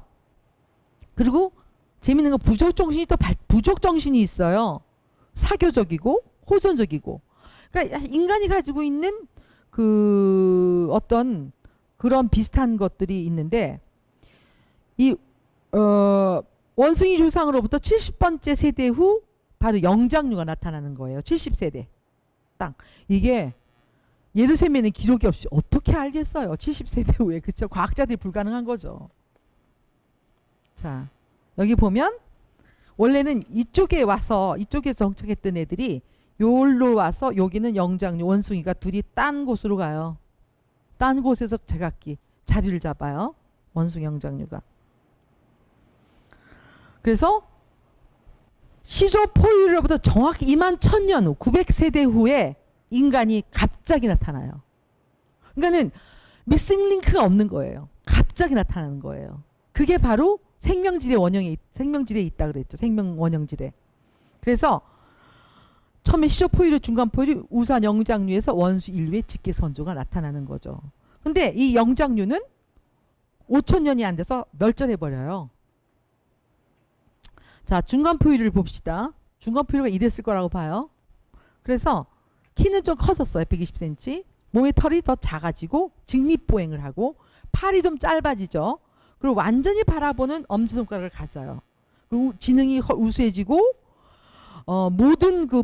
그리고 재밌는 건 부족 정신이 있어요. 사교적이고 호전적이고. 그러니까 인간이 가지고 있는 그 어떤 그런 비슷한 것들이 있는데 이 원숭이 조상으로부터 70번째 세대 후 바로 영장류가 나타나는 거예요. 70세대. 딱 이게 예루살렘에는 기록이 없이 어떻게 알겠어요. 70세대 후에. 그쵸? 과학자들이 불가능한 거죠. 자, 여기 보면 원래는 이쪽에서 정착했던 애들이 요로 와서 여기는 영장류 원숭이가 둘이 딴 곳으로 가요. 딴 곳에서 제각기 자리를 잡아요. 원숭이 영장류가. 그래서 시조포유로부터 정확히 2만 1000년 후 900세대 후에 인간이 갑자기 나타나요. 그러니까는 미싱 링크가 없는 거예요. 갑자기 나타나는 거예요. 그게 바로 생명질의 생명질에 있다 그랬죠. 생명 원형질에. 그래서 처음에 시조포유류, 중간포유류, 우산 영장류에서 원수 인류의 직계선조가 나타나는 거죠. 근데 이 영장류는 5000년이 안 돼서 멸절해버려요. 자, 중간포유류를 봅시다. 중간포유류가 이랬을 거라고 봐요. 그래서 키는 좀 커졌어요. 120cm. 몸의 털이 더 작아지고 직립보행을 하고 팔이 좀 짧아지죠. 그리고 완전히 바라보는 엄지손가락을 가져요. 그리고 지능이 우수해지고 모든 그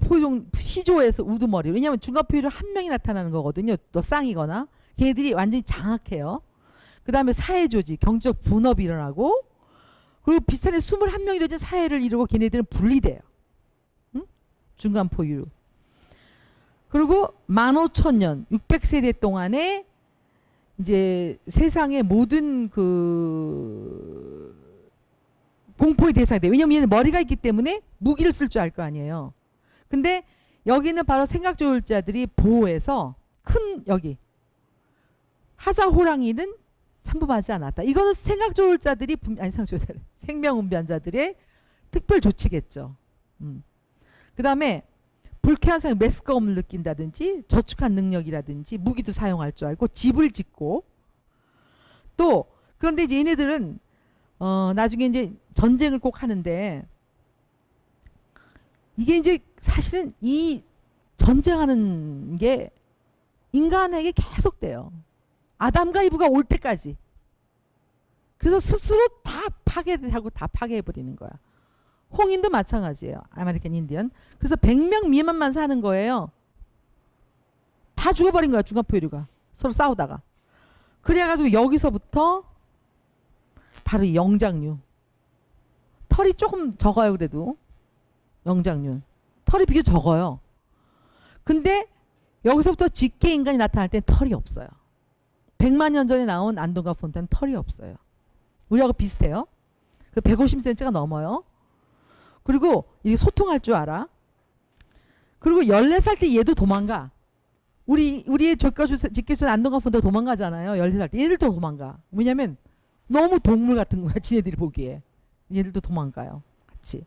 시조에서 우두머리. 왜냐하면 중간포유류 한 명이 나타나는 거거든요. 또 쌍이거나. 걔네들이 완전히 장악해요. 그 다음에 사회조직, 경제적 분업이 일어나고 그리고 비슷하게 21명이 이루어진 사회를 이루고 걔네들은 분리돼요. 응? 중간포유류. 그리고 15,000년, 600세대 동안에 이제 세상의 모든 그 공포의 대상이 돼. 왜냐면 얘는 머리가 있기 때문에 무기를 쓸 줄 알 거 아니에요. 근데 여기는 바로 생각조울자들이 보호해서 큰 여기 하사호랑이는 참범하지 않았다. 이거는 생각조울자들이 생명운반자들의 특별 조치겠죠. 그 다음에 불쾌한 상황, 메스꺼움을 느낀다든지 저축한 능력이라든지 무기도 사용할 줄 알고 집을 짓고 또 그런데 이제 얘네들은 나중에 이제 전쟁을 꼭 하는데 이게 이제 사실은 이 전쟁하는 게 인간에게 계속돼요. 아담과 이브가 올 때까지. 그래서 스스로 다 파괴하고 다 파괴해버리는 거야. 홍인도 마찬가지예요. 아메리칸 인디언. 그래서 100명 미만만 사는 거예요. 다 죽어버린 거야. 중간포유류가. 서로 싸우다가. 그래가지고 여기서부터 바로 이 영장류. 털이 조금 적어요. 그래도 영장류. 털이 비교적 적어요. 근데 여기서부터 직계 인간이 나타날 땐 털이 없어요. 100만 년 전에 나온 안동과 폰타는 털이 없어요. 우리하고 비슷해요. 150cm가 넘어요. 그리고 이게 소통할 줄 알아. 그리고 14살 때 얘도 도망가. 우리의 직계수 안동과 폰타 도망가잖아요. 14살 때. 얘들도 도망가. 왜냐면 너무 동물 같은 거야. 지네들이 보기에. 얘들도 도망가요. 같이.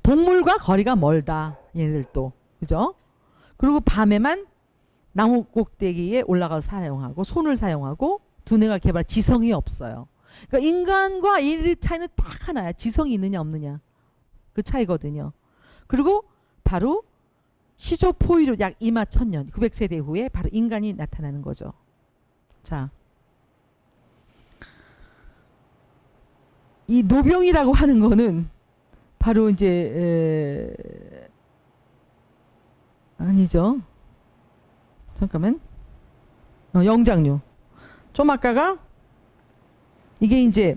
동물과 거리가 멀다. 얘들도. 그죠? 그리고 밤에만 나무 꼭대기에 올라가서 사용하고 손을 사용하고 두뇌가 개발 지성이 없어요. 그러니까 인간과 얘들의 차이는 딱 하나야. 지성이 있느냐 없느냐. 그 차이거든요. 그리고 바로 시조포유류 약 2만 1000년 900세대 후에 바로 인간이 나타나는 거죠. 자, 이 노병이라고 하는 거는 바로 이제 아니죠. 잠깐만. 영장류. 좀 아까가 이게 이제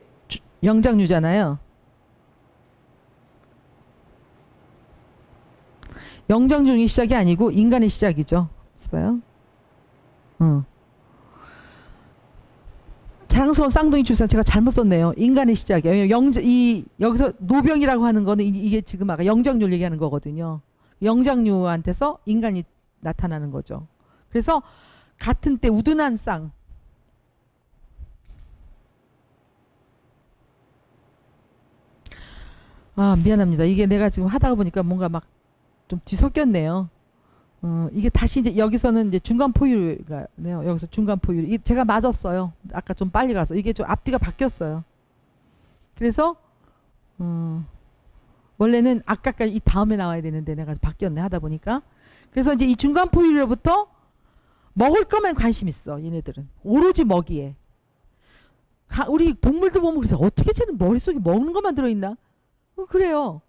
영장류잖아요. 영장류의 시작이 아니고 인간의 시작이죠. 봐요. 자랑스러운 쌍둥이 출산 제가 잘못 썼네요. 인간의 시작이에요. 여기서 노병이라고 하는 거는 이게 지금 아까 영장류 얘기하는 거거든요. 영장류한테서 인간이 나타나는 거죠. 그래서 같은 때 우둔한 쌍. 아, 미안합니다. 이게 내가 지금 하다가 보니까 뭔가 막 좀 뒤섞였네요. 이게 다시 이제 여기서는 이제 중간 포유류가 네요. 여기서 중간 포유류. 이게 제가 맞았어요. 아까 좀 빨리 가서 이게 좀 앞뒤가 바뀌었어요. 그래서 원래는 아까까지 이 다음에 나와야 되는데 내가 바뀌었네 하다 보니까. 그래서 이제 이 중간 포유류로부터 먹을 것만 관심 있어. 얘네들은 오로지 먹이에. 우리 동물들 보면 그래서 어떻게 쟤는 머릿속에 먹는 것만 들어있나? 그래요.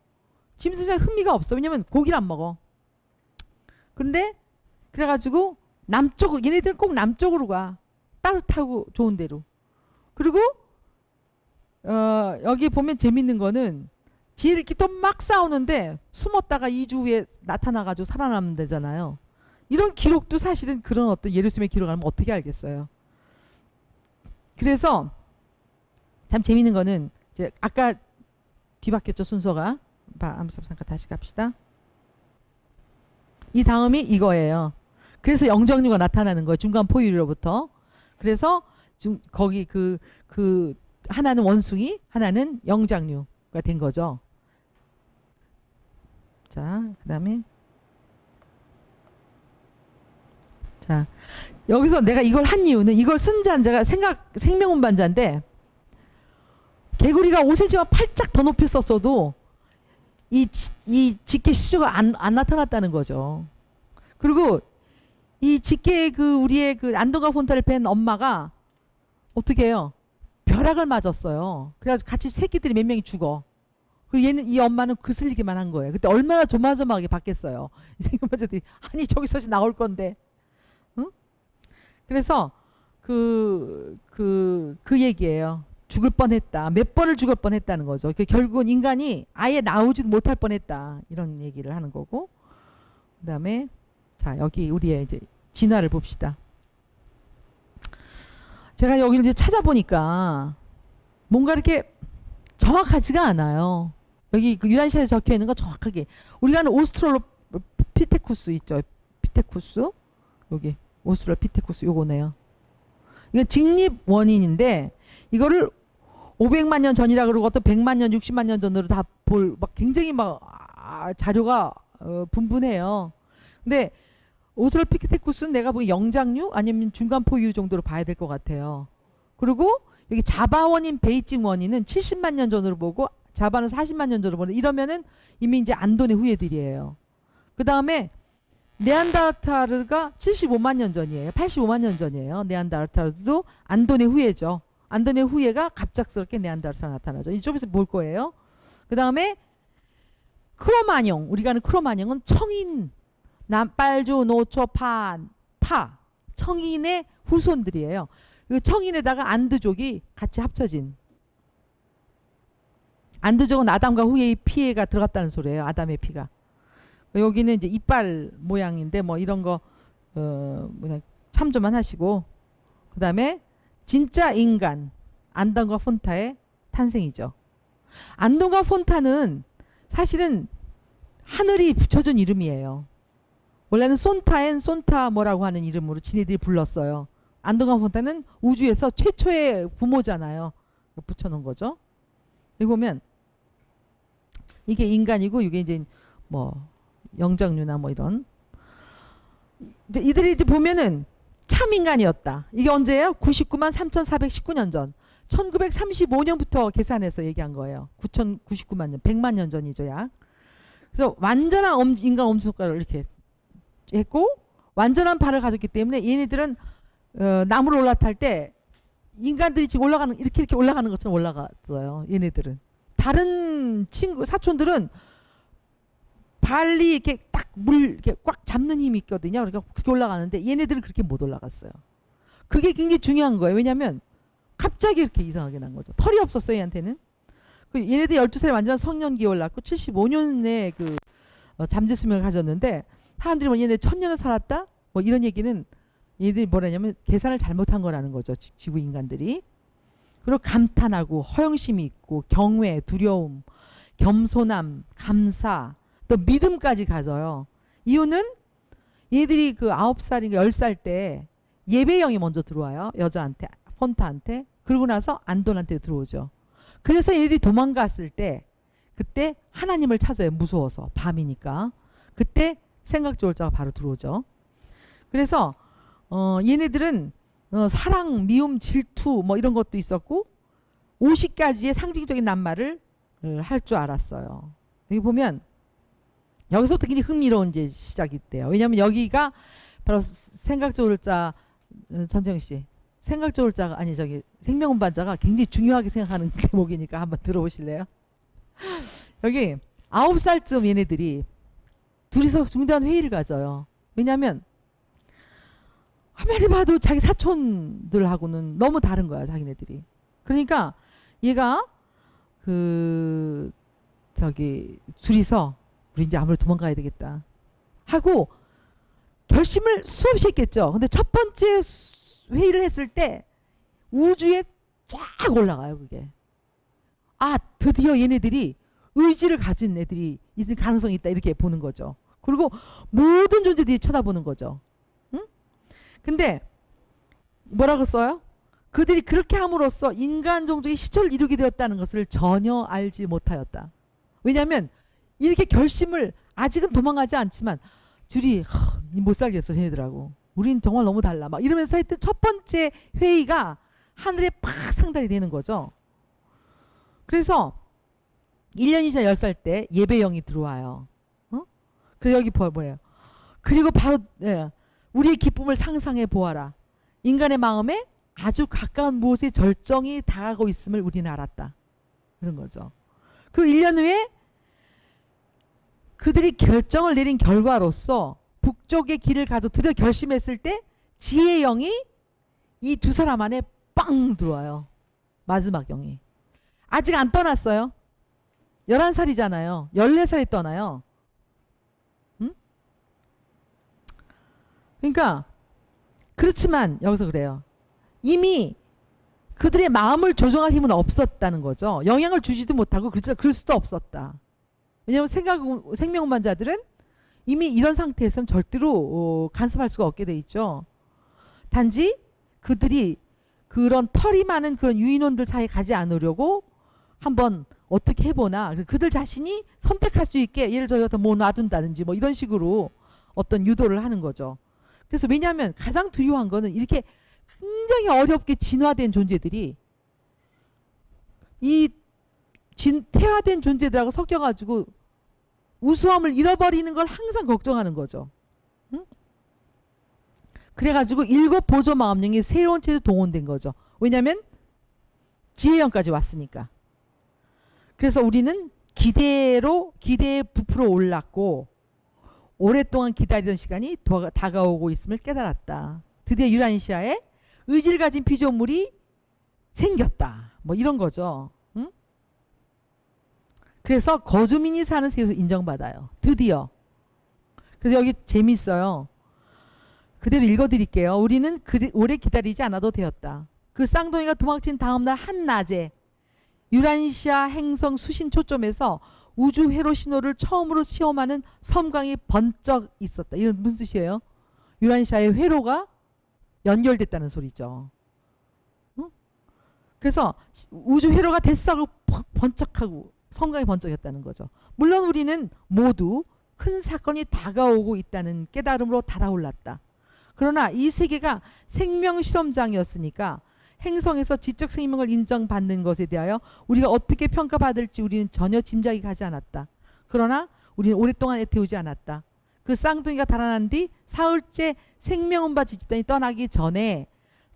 짐승장에 흥미가 없어. 왜냐면 고기를 안 먹어. 근데 그래가지고 남쪽으로 얘네들은 꼭 남쪽으로 가. 따뜻하고 좋은 데로. 그리고 여기 보면 재밌는 거는 지들끼리 또 막 싸우는데 숨었다가 2주 후에 나타나가지고 살아남는 데잖아요. 이런 기록도 사실은 그런 어떤 예루살렘의 기록을 하면 어떻게 알겠어요. 그래서 참 재밌는 거는 이제 아까 뒤바뀌었죠 순서가. 잠깐 다시 갑시다. 이 다음이 이거예요. 그래서 영장류가 나타나는 거예요. 중간 포유류로부터. 그래서 거기 그 하나는 원숭이, 하나는 영장류가 된 거죠. 자, 그다음에 자, 여기서 내가 이걸 한 이유는 이걸 쓴 자가 생명운반자인데 개구리가 5cm만 팔짝 더 높이 썼어도 이 직계 시조가 안 나타났다는 거죠. 그리고 이 직계 우리의 안동과 폰타를 뵌 엄마가 어떻게 해요? 벼락을 맞았어요. 그래가지고 같이 새끼들이 몇 명이 죽어. 그리고 이 엄마는 그슬리기만 한 거예요. 그때 얼마나 조마조마하게 봤겠어요. 이 생명운반자들이 아니 저기서 나올 건데. 응? 그래서 그 얘기예요. 죽을 뻔했다. 몇 번을 죽을 뻔했다는 거죠. 결국은 인간이 아예 나오지도 못할 뻔했다. 이런 얘기를 하는 거고. 그다음에 자 여기 우리의 이제 진화를 봅시다. 제가 여기를 이제 찾아보니까 뭔가 이렇게 정확하지가 않아요. 여기 유란시아에 적혀 있는 거 정확하게 우리가 아는 오스트랄로피테쿠스 있죠. 피테쿠스 여기 오스트랄로피테쿠스 요거네요. 이건 직립 원인인데 이거를 500만 년 전이라 그러고 또 100만 년, 60만 년 전으로 다 막 굉장히 막 자료가 분분해요. 근데 오스트랄로피테쿠스는 내가 보기 영장류 아니면 중간 포유 정도로 봐야 될 것 같아요. 그리고 여기 자바 원인, 베이징 원인은 70만 년 전으로 보고 자바는 40만 년 전으로 보는 이러면은 이미 이제 안돈의 후예들이에요. 그 다음에 네안데르탈가 75만 년 전이에요. 85만 년 전이에요. 네안데르탈도 안돈의 후예죠. 안돈의 후예가 갑작스럽게 네안데르탈 나타나죠. 이쪽에서 볼 거예요. 그 다음에 크로마뇽, 우리가 아는 크로마뇽은 청인, 남빨주, 노초, 파 청인의 후손들이에요. 그 청인에다가 안드족이 같이 합쳐진. 안드족은 아담과 후예의 피해가 들어갔다는 소리예요. 아담의 피가. 여기는 이제 이빨 모양인데 뭐 이런 거 그냥 참조만 하시고, 그 다음에 진짜 인간 안돈과 폰타의 탄생이죠. 안돈과 폰타는 사실은 하늘이 붙여준 이름이에요. 원래는 손타엔 손타 뭐라고 하는 이름으로 지네들이 불렀어요. 안돈과 폰타는 우주에서 최초의 부모잖아요. 붙여놓은 거죠. 여기 보면 이게 인간이고 이게 이제 뭐 영장류나 뭐 이런, 이제 이들이 이제 보면은 참 인간이었다. 이게 언제예요? 99만 3,419년 전. 1935년부터 계산해서 얘기한 거예요. 9,099만 년, 100만 년 전이죠, 약. 그래서 완전한 인간 엄지손가락을 이렇게 했고, 완전한 발을 가졌기 때문에 얘네들은 나무로 올라탈 때 인간들이 지금 올라가는, 이렇게 올라가는 것처럼 올라갔어요. 얘네들은. 다른 친구 사촌들은 발이 이렇게 딱 이렇게 꽉 잡는 힘이 있거든요. 그러니까 그렇게 올라가는데 얘네들은 그렇게 못 올라갔어요. 그게 굉장히 중요한 거예요. 왜냐하면 갑자기 이렇게 이상하게 난 거죠. 털이 없었어요, 얘한테는. 얘네들 12살에 완전 성년기를 낳고 75년에 그 잠재 수명을 가졌는데, 사람들이 뭐 얘네 1000년을 살았다? 뭐 이런 얘기는 얘네들이 뭐라냐면 계산을 잘못한 거라는 거죠. 지구 인간들이. 그리고 감탄하고 허영심이 있고 경외, 두려움, 겸손함, 감사, 또 믿음까지 가져요. 이유는 얘들이 그 9살인가 10살 때 예배영이 먼저 들어와요. 여자한테, 폰타한테. 그러고 나서 안돈한테 들어오죠. 그래서 얘들이 도망갔을 때 그때 하나님을 찾아요. 무서워서. 밤이니까. 그때 생각 좋을 자가 바로 들어오죠. 그래서 얘네들은 사랑, 미움, 질투 뭐 이런 것도 있었고 50가지의 상징적인 낱말을 할 줄 알았어요. 여기 보면 여기서부터 굉장히 흥미로운 이제 시작이 돼요. 왜냐하면 여기가 바로 생각 좋을 자, 전정희 씨, 생각 좋을 자가 아니 저기 생명운반자가 굉장히 중요하게 생각하는 대목이니까 한번 들어보실래요? 여기 9살쯤 얘네들이 둘이서 중대한 회의를 가져요. 왜냐하면 아무리 봐도 자기 사촌들하고는 너무 다른 거야, 자기네들이. 그러니까 얘가 그 저기 둘이서 우리 이제 아무래도 도망가야 되겠다 하고 결심을 수없이 했겠죠. 근데 첫 번째 회의를 했을 때 우주에 쫙 올라가요, 그게. 아, 드디어 얘네들이 의지를 가진 애들이 있을 가능성이 있다, 이렇게 보는 거죠. 그리고 모든 존재들이 쳐다보는 거죠. 응? 근데 뭐라고 써요? 그들이 그렇게 함으로써 인간 종족의 시초를 이루게 되었다는 것을 전혀 알지 못하였다. 왜냐하면 이렇게 결심을, 아직은 도망가지 않지만 둘이 못 살겠어 쟤네들하고, 우린 정말 너무 달라 막 이러면서 했던 첫 번째 회의가 하늘에 팍 상달이 되는 거죠. 그래서 1년이 지나 10살 때 예배영이 들어와요. 그래서 여기 뭐예요? 그리고 바로 우리의 기쁨을 상상해 보아라. 인간의 마음에 아주 가까운 무엇의 절정이 다가오고 있음을 우리는 알았다. 그런 거죠. 그리고 1년 후에 그들이 결정을 내린 결과로서 북쪽의 길을 가도 드디어 결심했을 때 지혜의 영이 이 두 사람 안에 빵 들어와요. 마지막 영이. 아직 안 떠났어요. 11살이잖아요. 14살이 떠나요. 응? 그러니까 그렇지만 여기서 그래요. 이미 그들의 마음을 조종할 힘은 없었다는 거죠. 영향을 주지도 못하고 그럴 수도 없었다. 왜냐하면 생명운반자들은 이미 이런 상태에서는 절대로 간섭할 수가 없게 돼 있죠. 단지 그들이 그런 털이 많은 그런 유인원들 사이에 가지 않으려고 한번 어떻게 해보나, 그들 자신이 선택할 수 있게 예를 들어서 뭐 놔둔다든지 뭐 이런 식으로 어떤 유도를 하는 거죠. 그래서 왜냐하면 가장 두려워한 거는 이렇게 굉장히 어렵게 진화된 존재들이 이 태화된 존재들하고 섞여가지고 우수함을 잃어버리는 걸 항상 걱정하는 거죠. 그래가지고 7보조 마음령이 새로운 체제 동원된 거죠. 왜냐하면 지혜령까지 왔으니까. 그래서 우리는 기대에 부풀어 올랐고 오랫동안 기다리던 시간이 다가오고 있음을 깨달았다. 드디어 유라시아에 의지를 가진 피조물이 생겼다. 뭐 이런 거죠. 응? 그래서 거주민이 사는 세계에서 인정받아요. 드디어. 그래서 여기 재밌어요. 그대로 읽어드릴게요. 우리는 오래 기다리지 않아도 되었다. 그 쌍둥이가 도망친 다음날 한낮에 유라시아 행성 수신 초점에서 우주 회로 신호를 처음으로 시험하는 섬광이 번쩍 있었다. 이건 무슨 뜻이에요? 유라시아의 회로가 연결됐다는 소리죠. 응? 그래서 우주 회로가 됐어 번쩍하고 섬광이 번쩍했다는 거죠. 물론 우리는 모두 큰 사건이 다가오고 있다는 깨달음으로 달아올랐다. 그러나 이 세계가 생명 실험장이었으니까 행성에서 지적 생명을 인정받는 것에 대하여 우리가 어떻게 평가받을지 우리는 전혀 짐작이 가지 않았다. 그러나 우리는 오랫동안 애태우지 않았다. 그 쌍둥이가 달아난 뒤 사흘째 생명운바 집단이 떠나기 전에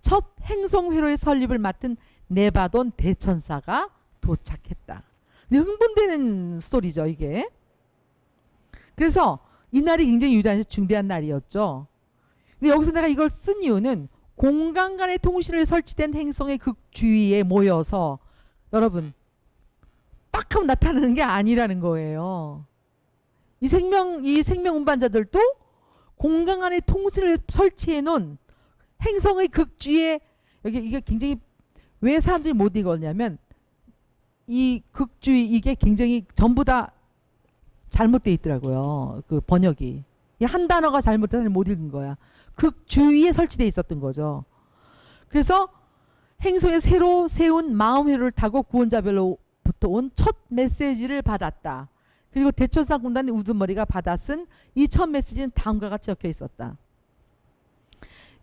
첫 행성 회로의 설립을 맡은 네바돈 대천사가 도착했다. 흥분되는 스토리죠, 이게. 그래서 이날이 굉장히 유다한테 중대한 날이었죠. 근데 여기서 내가 이걸 쓴 이유는 공간 간의 통신을 설치된 행성의 극주위에 모여서 여러분 딱 하면 나타나는 게 아니라는 거예요. 이 생명 운반자들도 공간 간의 통신을 설치해 놓은 행성의 극주위에 여기 이게 굉장히 왜 사람들이 못 읽었냐면 이 극주위 이게 굉장히 전부 다 잘못되어 있더라고요. 그 번역이. 한 단어가 잘못돼서 못 읽은 거야. 극주위에 설치되어 있었던 거죠. 그래서 행성에 새로 세운 마음회로를 타고 구원자별로부터 온 첫 메시지를 받았다. 그리고 대천사 군단의 우두머리가 받아 쓴 이 첫 메시지는 다음과 같이 적혀 있었다.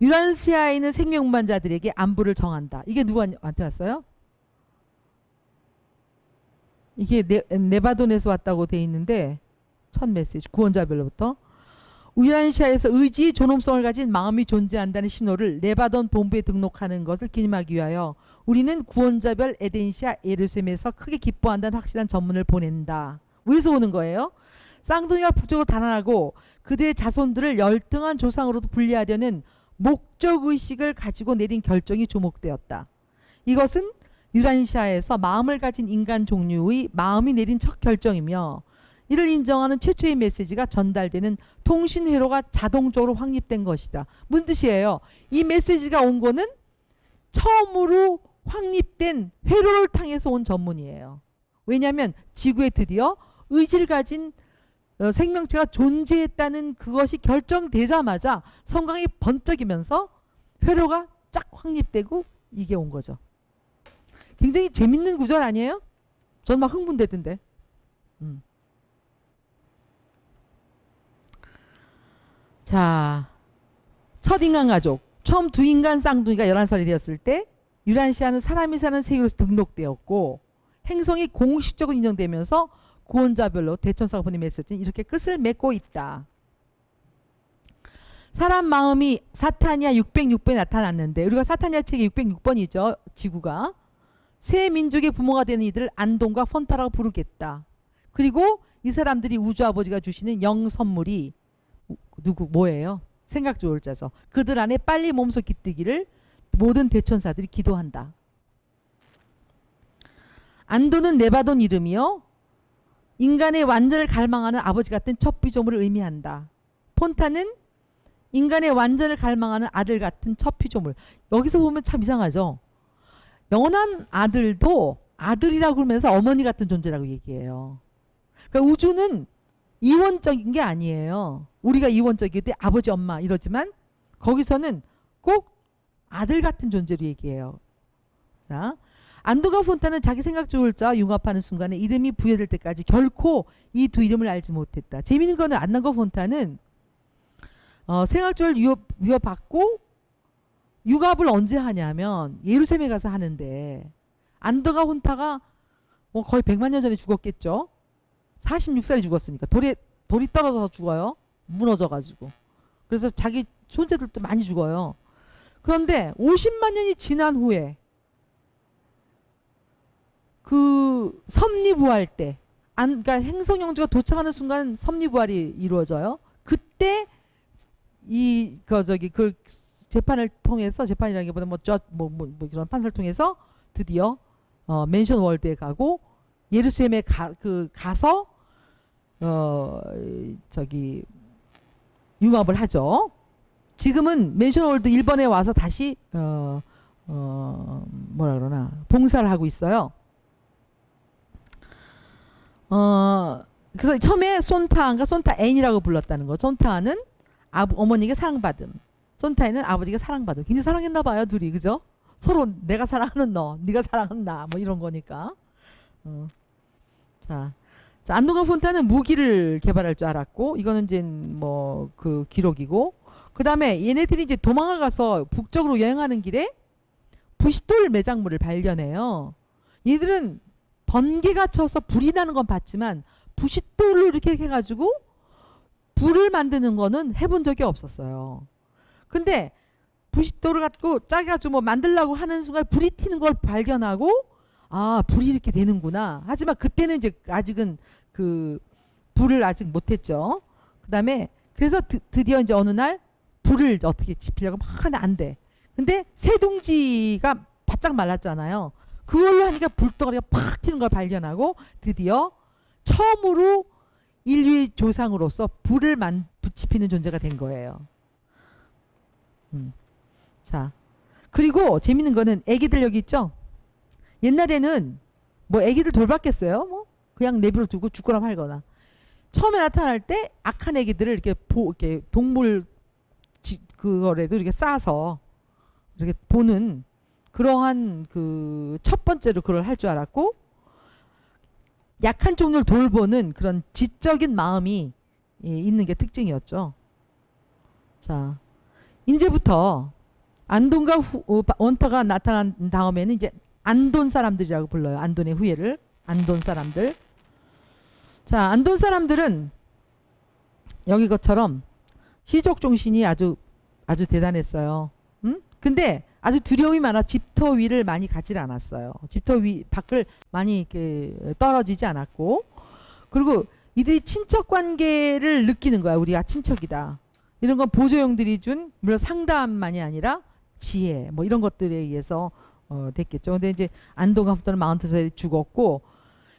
유라시아에 있는 생명운반자들에게 안부를 정한다. 이게 누구한테 왔어요? 이게 네바돈에서 왔다고 돼 있는데 첫 메시지 구원자별로부터 유라시아에서 의지의 존엄성을 가진 마음이 존재한다는 신호를 네바돈 본부에 등록하는 것을 기념하기 위하여 우리는 구원자별 에덴시아 예루살렘에서 크게 기뻐한다는 확실한 전문을 보낸다. 왜서 오는 거예요? 쌍둥이가 북쪽으로 달아나고 그들의 자손들을 열등한 조상으로도 분리하려는 목적의식을 가지고 내린 결정이 주목되었다. 이것은 유라시아에서 마음을 가진 인간 종류의 마음이 내린 첫 결정이며 이를 인정하는 최초의 메시지가 전달되는 통신 회로가 자동적으로 확립된 것이다. 무슨 뜻이에요? 이 메시지가 온 거는 처음으로 확립된 회로를 통해서 온 전문이에요. 왜냐하면 지구에 드디어 의지를 가진 생명체가 존재했다는 그것이 결정되자마자 성광이 번쩍이면서 회로가 쫙 확립되고 이게 온 거죠. 굉장히 재밌는 구절 아니에요? 전 막 흥분되던데. 자, 첫 인간 가족. 처음 두 인간 쌍둥이가 11살이 되었을 때 유라시아는 사람이 사는 세계로서 등록되었고 행성이 공식적으로 인정되면서 구원자별로 대천사가 보낸 메시지는 이렇게 끝을 맺고 있다. 사람 마음이 사타니아 606번에 나타났는데 우리가 사타니아 책이 606번이죠. 지구가. 새 민족의 부모가 되는 이들을 안동과 폰타라고 부르겠다. 그리고 이 사람들이 우주 아버지가 주시는 영 선물이 뭐예요? 생각 좋을 자서 그들 안에 빨리 몸소 깃들기를 모든 대천사들이 기도한다. 안도는 네바돈 이름이요. 인간의 완전을 갈망하는 아버지 같은 첫 피조물을 의미한다. 폰타는 인간의 완전을 갈망하는 아들 같은 첫 피조물. 여기서 보면 참 이상하죠. 영원한 아들도 아들이라고 그러면서 어머니 같은 존재라고 얘기해요. 그러니까 우주는 이원적인 게 아니에요. 우리가 이원적일 때 아버지 엄마 이러지만 거기서는 꼭 아들 같은 존재로 얘기해요. 자, 안도가 폰타는 자기 생각 좋을 자와 융합하는 순간에 이름이 부여될 때까지 결코 이 두 이름을 알지 못했다. 재미있는 거는 안도가 폰타는 생활조를 위협받고 융합을 언제 하냐면 예루살렘에 가서 하는데 안도가 폰타가 거의 100만 년 전에 죽었겠죠. 46살에 죽었으니까 돌이 떨어져서 죽어요. 무너져가지고. 그래서 자기 손자들도 많이 죽어요. 그런데 50만 년이 지난 후에 그 섭리부활 때, 그러니까 행성영주가 도착하는 순간 섭리부활이 이루어져요. 그때 그 재판을 통해서, 재판이라기보다 뭐 그런 판사를 통해서 드디어 맨션 월드에 가고 예루살렘에 가서 융합을 하죠. 지금은 맨션 월드 1번에 와서 다시 뭐라 그러나 봉사를 하고 있어요. 그래서 처음에 손타안과 손타앤이라고 불렀다는 거. 손타안은 어머니가 사랑받음, 손타앤은 아버지가 사랑받음. 굉장히 사랑했나 봐요, 둘이. 그죠? 서로 내가 사랑하는 너, 네가 사랑하는 나, 뭐 이런 거니까. 자, 안동과 폰타는 무기를 개발할 줄 알았고, 이거는 이제 뭐 그 기록이고, 그 다음에 얘네들이 이제 도망을 가서 북쪽으로 여행하는 길에 부싯돌 매작물을 발견해요. 얘들은 번개가 쳐서 불이 나는 건 봤지만 부싯돌로 이렇게 해가지고 불을 만드는 거는 해본 적이 없었어요. 근데 부싯돌을 갖고 짜가지고 뭐 만들려고 하는 순간 불이 튀는 걸 발견하고, 아, 불이 이렇게 되는구나. 하지만 그때는 이제 아직은 그 불을 아직 못했죠. 그 다음에 그래서 드디어 이제 어느 날 불을 어떻게 지피려고 막 하는데 안 돼. 근데 새둥지가 바짝 말랐잖아요. 그걸로 하니까 불덩어리가 팍 튀는 걸 발견하고 드디어 처음으로 인류의 조상으로서 불을 붙이피는 존재가 된 거예요. 자, 그리고 재밌는 거는 애기들 여기 있죠? 옛날에는 뭐 애기들 돌봤겠어요? 뭐 그냥 내버려 두고 죽거나 말거나. 처음에 나타날 때 악한 애기들을 이렇게 동물 그거라도 이렇게 싸서 이렇게 보는 그러한 그 첫 번째로 그걸 할 줄 알았고, 약한 종류를 돌보는 그런 지적인 마음이 있는 게 특징이었죠. 자, 이제부터 안돈과 원터가 나타난 다음에는 이제 안돈 사람들이라고 불러요. 안돈의 후예를. 안돈 사람들. 자, 안돈 사람들은 여기 것처럼 시족 정신이 아주 대단했어요. 근데 아주 두려움이 많아 집터 위를 많이 가지 않았어요. 집터 위 밖을 많이 이렇게 떨어지지 않았고, 그리고 이들이 친척 관계를 느끼는 거야. 우리가 친척이다. 이런 건 보조형들이 준 물론 상담만이 아니라 지혜 뭐 이런 것들에 의해서 됐겠죠. 근데 이제 안도가 붙는 마운트셀이 죽었고,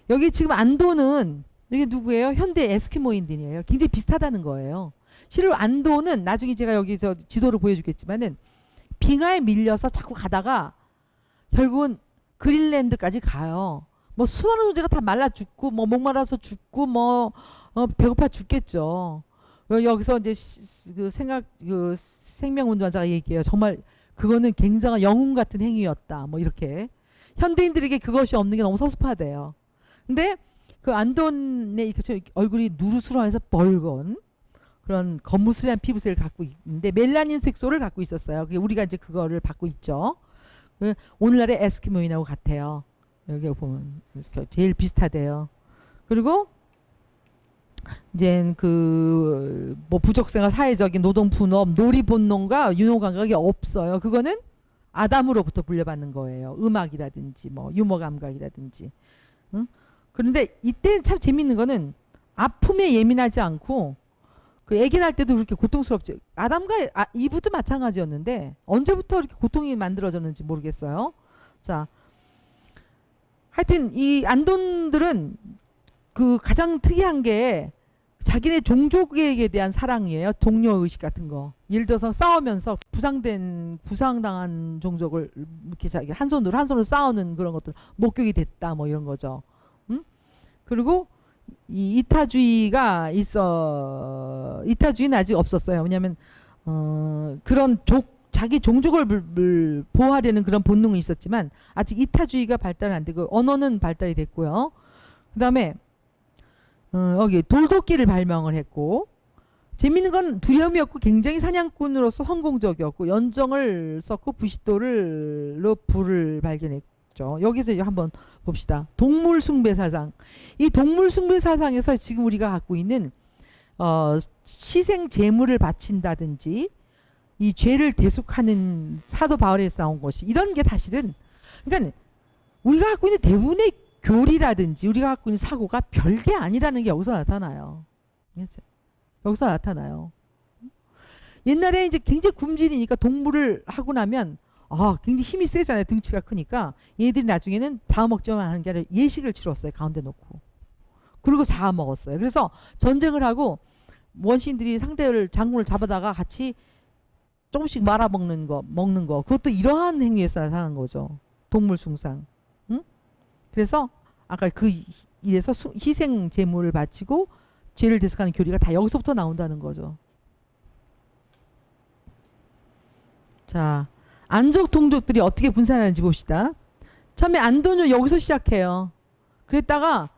여기 지금 안도는 이게 누구예요? 현대 에스키모인들이에요. 굉장히 비슷하다는 거예요. 실로 안도는 나중에 제가 여기서 지도를 보여주겠지만은 빙하에 밀려서 자꾸 가다가 결국은 그린랜드까지 가요. 뭐 수많은 존재가 다 말라 죽고 뭐 목말라서 죽고 뭐 배고파 죽겠죠. 여기서 이제 그 생명운동자가 얘기해요. 정말 그거는 굉장한 영웅 같은 행위였다. 뭐 이렇게 현대인들에게 그것이 없는 게 너무 섭섭하대요. 근데 그 안돈의 얼굴이 누르스름해서 벌건 그런 겉무스레한 피부색을 갖고 있는데 멜라닌 색소를 갖고 있었어요. 우리가 이제 그거를 받고 있죠. 오늘날의 에스키모인하고 같아요. 여기 보면 제일 비슷하대요. 그리고 이제 그 뭐 부족생활, 사회적인 노동 분업, 놀이 본능과 유머 감각이 없어요. 그거는 아담으로부터 물려받는 거예요. 음악이라든지 뭐 유머 감각이라든지. 응? 그런데 이때 참 재밌는 거는 아픔에 예민하지 않고 그 아기 낳을 때도 그렇게 고통스럽지. 아담과 이브도 마찬가지였는데 언제부터 이렇게 고통이 만들어졌는지 모르겠어요. 자, 하여튼 이 안돈들은 그 가장 특이한 게 자기네 종족에 대한 사랑이에요. 동료 의식 같은 거. 예를 들어서 싸우면서 부상당한 종족을 이렇게 자기 한 손으로 싸우는 그런 것들 목격이 됐다 뭐 이런 거죠. 그리고 이 이타주의가 이타주의는 아직 없었어요. 왜냐하면 그런 자기 종족을 보호하려는 그런 본능은 있었지만 아직 이타주의가 발달은 안 되고 언어는 발달이 됐고요. 그 다음에 여기 돌도끼를 발명을 했고, 재밌는 건 두려움이었고 굉장히 사냥꾼으로서 성공적이었고 연정을 썼고 부싯돌로 불을 발견했죠. 여기서 한번 봅시다. 동물 숭배 사상. 이 동물 숭배 사상에서 지금 우리가 갖고 있는 희생 제물을 바친다든지 이 죄를 대속하는 사도 바울에서 나온 것이 이런 게 사실은 그러니까 우리가 갖고 있는 대부분의 교리라든지 우리가 갖고 있는 사고가 별게 아니라는 게 여기서 나타나요. 여기서 나타나요. 옛날에 이제 굉장히 굶주리니까 동물을 하고 나면 굉장히 힘이 세잖아요. 등치가 크니까 얘들이 나중에는 잡아먹지만 하는 게 아니라 예식을 치렀어요. 가운데 놓고. 그리고 잡아먹었어요. 그래서 전쟁을 하고 원시인들이 상대를 장군을 잡아다가 같이 조금씩 말아먹는 거 그것도 이러한 행위에서 나타난 거죠. 동물 숭상. 응? 그래서 아까 그 이래서 희생 제물을 바치고 죄를 대속하는 교리가 다 여기서부터 나온다는 거죠. 자, 안족 동족들이 어떻게 분산하는지 봅시다. 처음에 안도는 여기서 시작해요. 그랬다가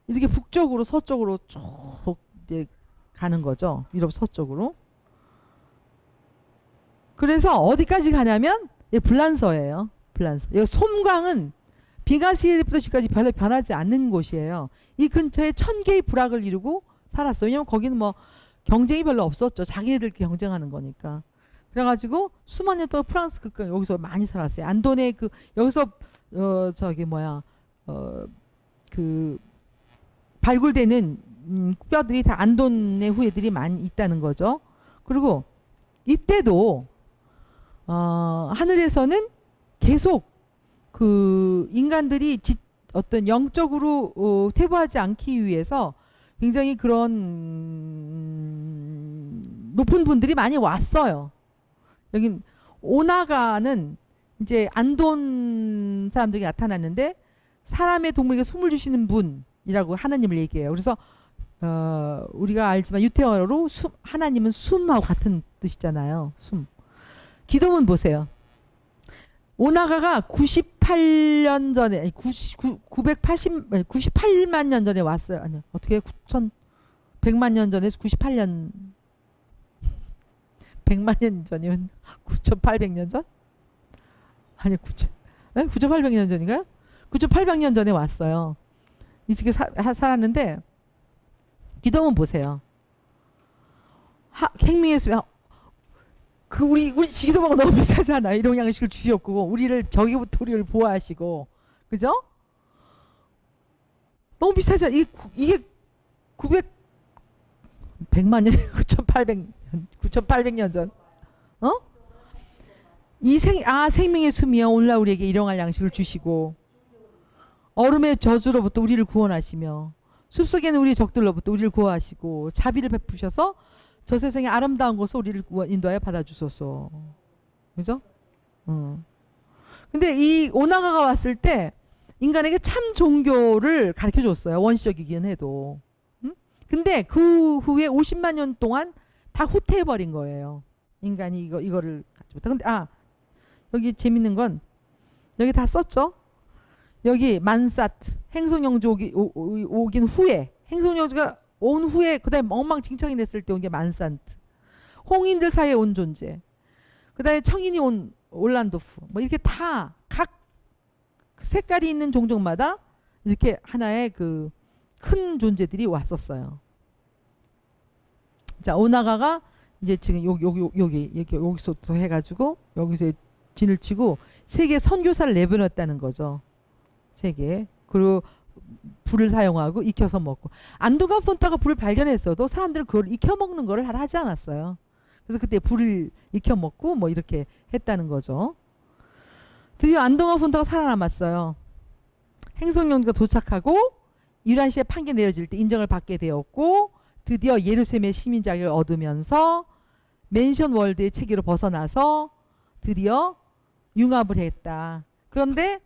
이렇게 북쪽으로 서쪽으로 쭉 이제 가는 거죠. 유럽 서쪽으로. 그래서 어디까지 가냐면 불란서예요. 불란서. 여기 솜강은 비가시에부터까지 별로 변하지 않는 곳이에요. 이 근처에 1000개의 부락을 이루고 살았어요. 왜냐면 거기는 뭐 경쟁이 별로 없었죠. 자기네들끼리 경쟁하는 거니까. 그래가지고 수만 년 동안 프랑스 국가 여기서 많이 살았어요. 안돈의 그 여기서 그 발굴되는 뼈들이 다 안돈의 후예들이 많이 있다는 거죠. 그리고 이때도 하늘에서는 계속 그 인간들이 어떤 영적으로 퇴보하지 않기 위해서 굉장히 그런 높은 분들이 많이 왔어요. 여긴 오나가는 이제 안돈 사람들이 나타났는데 사람의 동물에게 숨을 주시는 분이라고 하나님을 얘기해요. 그래서 우리가 알지만 유태어로 하나님은 숨하고 같은 뜻이잖아요. 숨. 기도문 보세요. 오나가가 98년 전에 아니 98만 년 전에 왔어요. 아니요. 어떻게 100만 년 전에 98년 100만 년 전이면 9,800년 전? 아니 9,800년 전인가요? 9,800년 전에 왔어요. 이 집에 살았는데 기도문 보세요. 행미의 수 우리 기도문가 너무 비싸잖아. 이런 양식을 주셨고 우리를 저기부터 우리를 보호하시고 그죠? 너무 비싸잖아. 이게 100만 년 9,800년 전. 생명의 숨이여 오늘날 우리에게 일용할 양식을 주시고 얼음의 저주로부터 우리를 구원하시며 숲속에는 우리의 적들로부터 우리를 구하시고 자비를 베푸셔서 저 세상의 아름다운 곳을 우리를 인도하여 받아주소서. 그죠? 근데 이 오나가가 왔을 때 인간에게 참 종교를 가르쳐줬어요. 원시적이긴 해도. 근데 그 후에 50만 년 동안 다 후퇴해버린 거예요. 인간이 이거를 갖지 못하. 근데 여기 재밌는 건 여기 다 썼죠. 여기 만사트 행성영주 오긴 후에 행성영주가 온 후에 그다음에 엉망진창이 됐을 때 온 게 만산트. 홍인들 사이에 온 존재. 그다음에 청인이 온 올란도프. 뭐 이렇게 다 각 색깔이 있는 종족마다 이렇게 하나의 그 큰 존재들이 왔었어요. 자, 오나가가 이제 지금 여기서부터 해가지고 여기서 진을 치고 세계 선교사를 내보냈다는 거죠. 세계. 그리고 불을 사용하고 익혀서 먹고. 안도가 폰타가 불을 발견했어도 사람들은 그걸 익혀 먹는 거를 하지 않았어요. 그래서 그때 불을 익혀 먹고 뭐 이렇게 했다는 거죠. 드디어 안도가 폰타가 살아남았어요. 행성영주가 도착하고 유란시에 판결 내려질 때 인정을 받게 되었고 드디어 예루살렘의 시민 자격을 얻으면서 맨션 월드의 체계로 벗어나서 드디어 융합을 했다. 그런데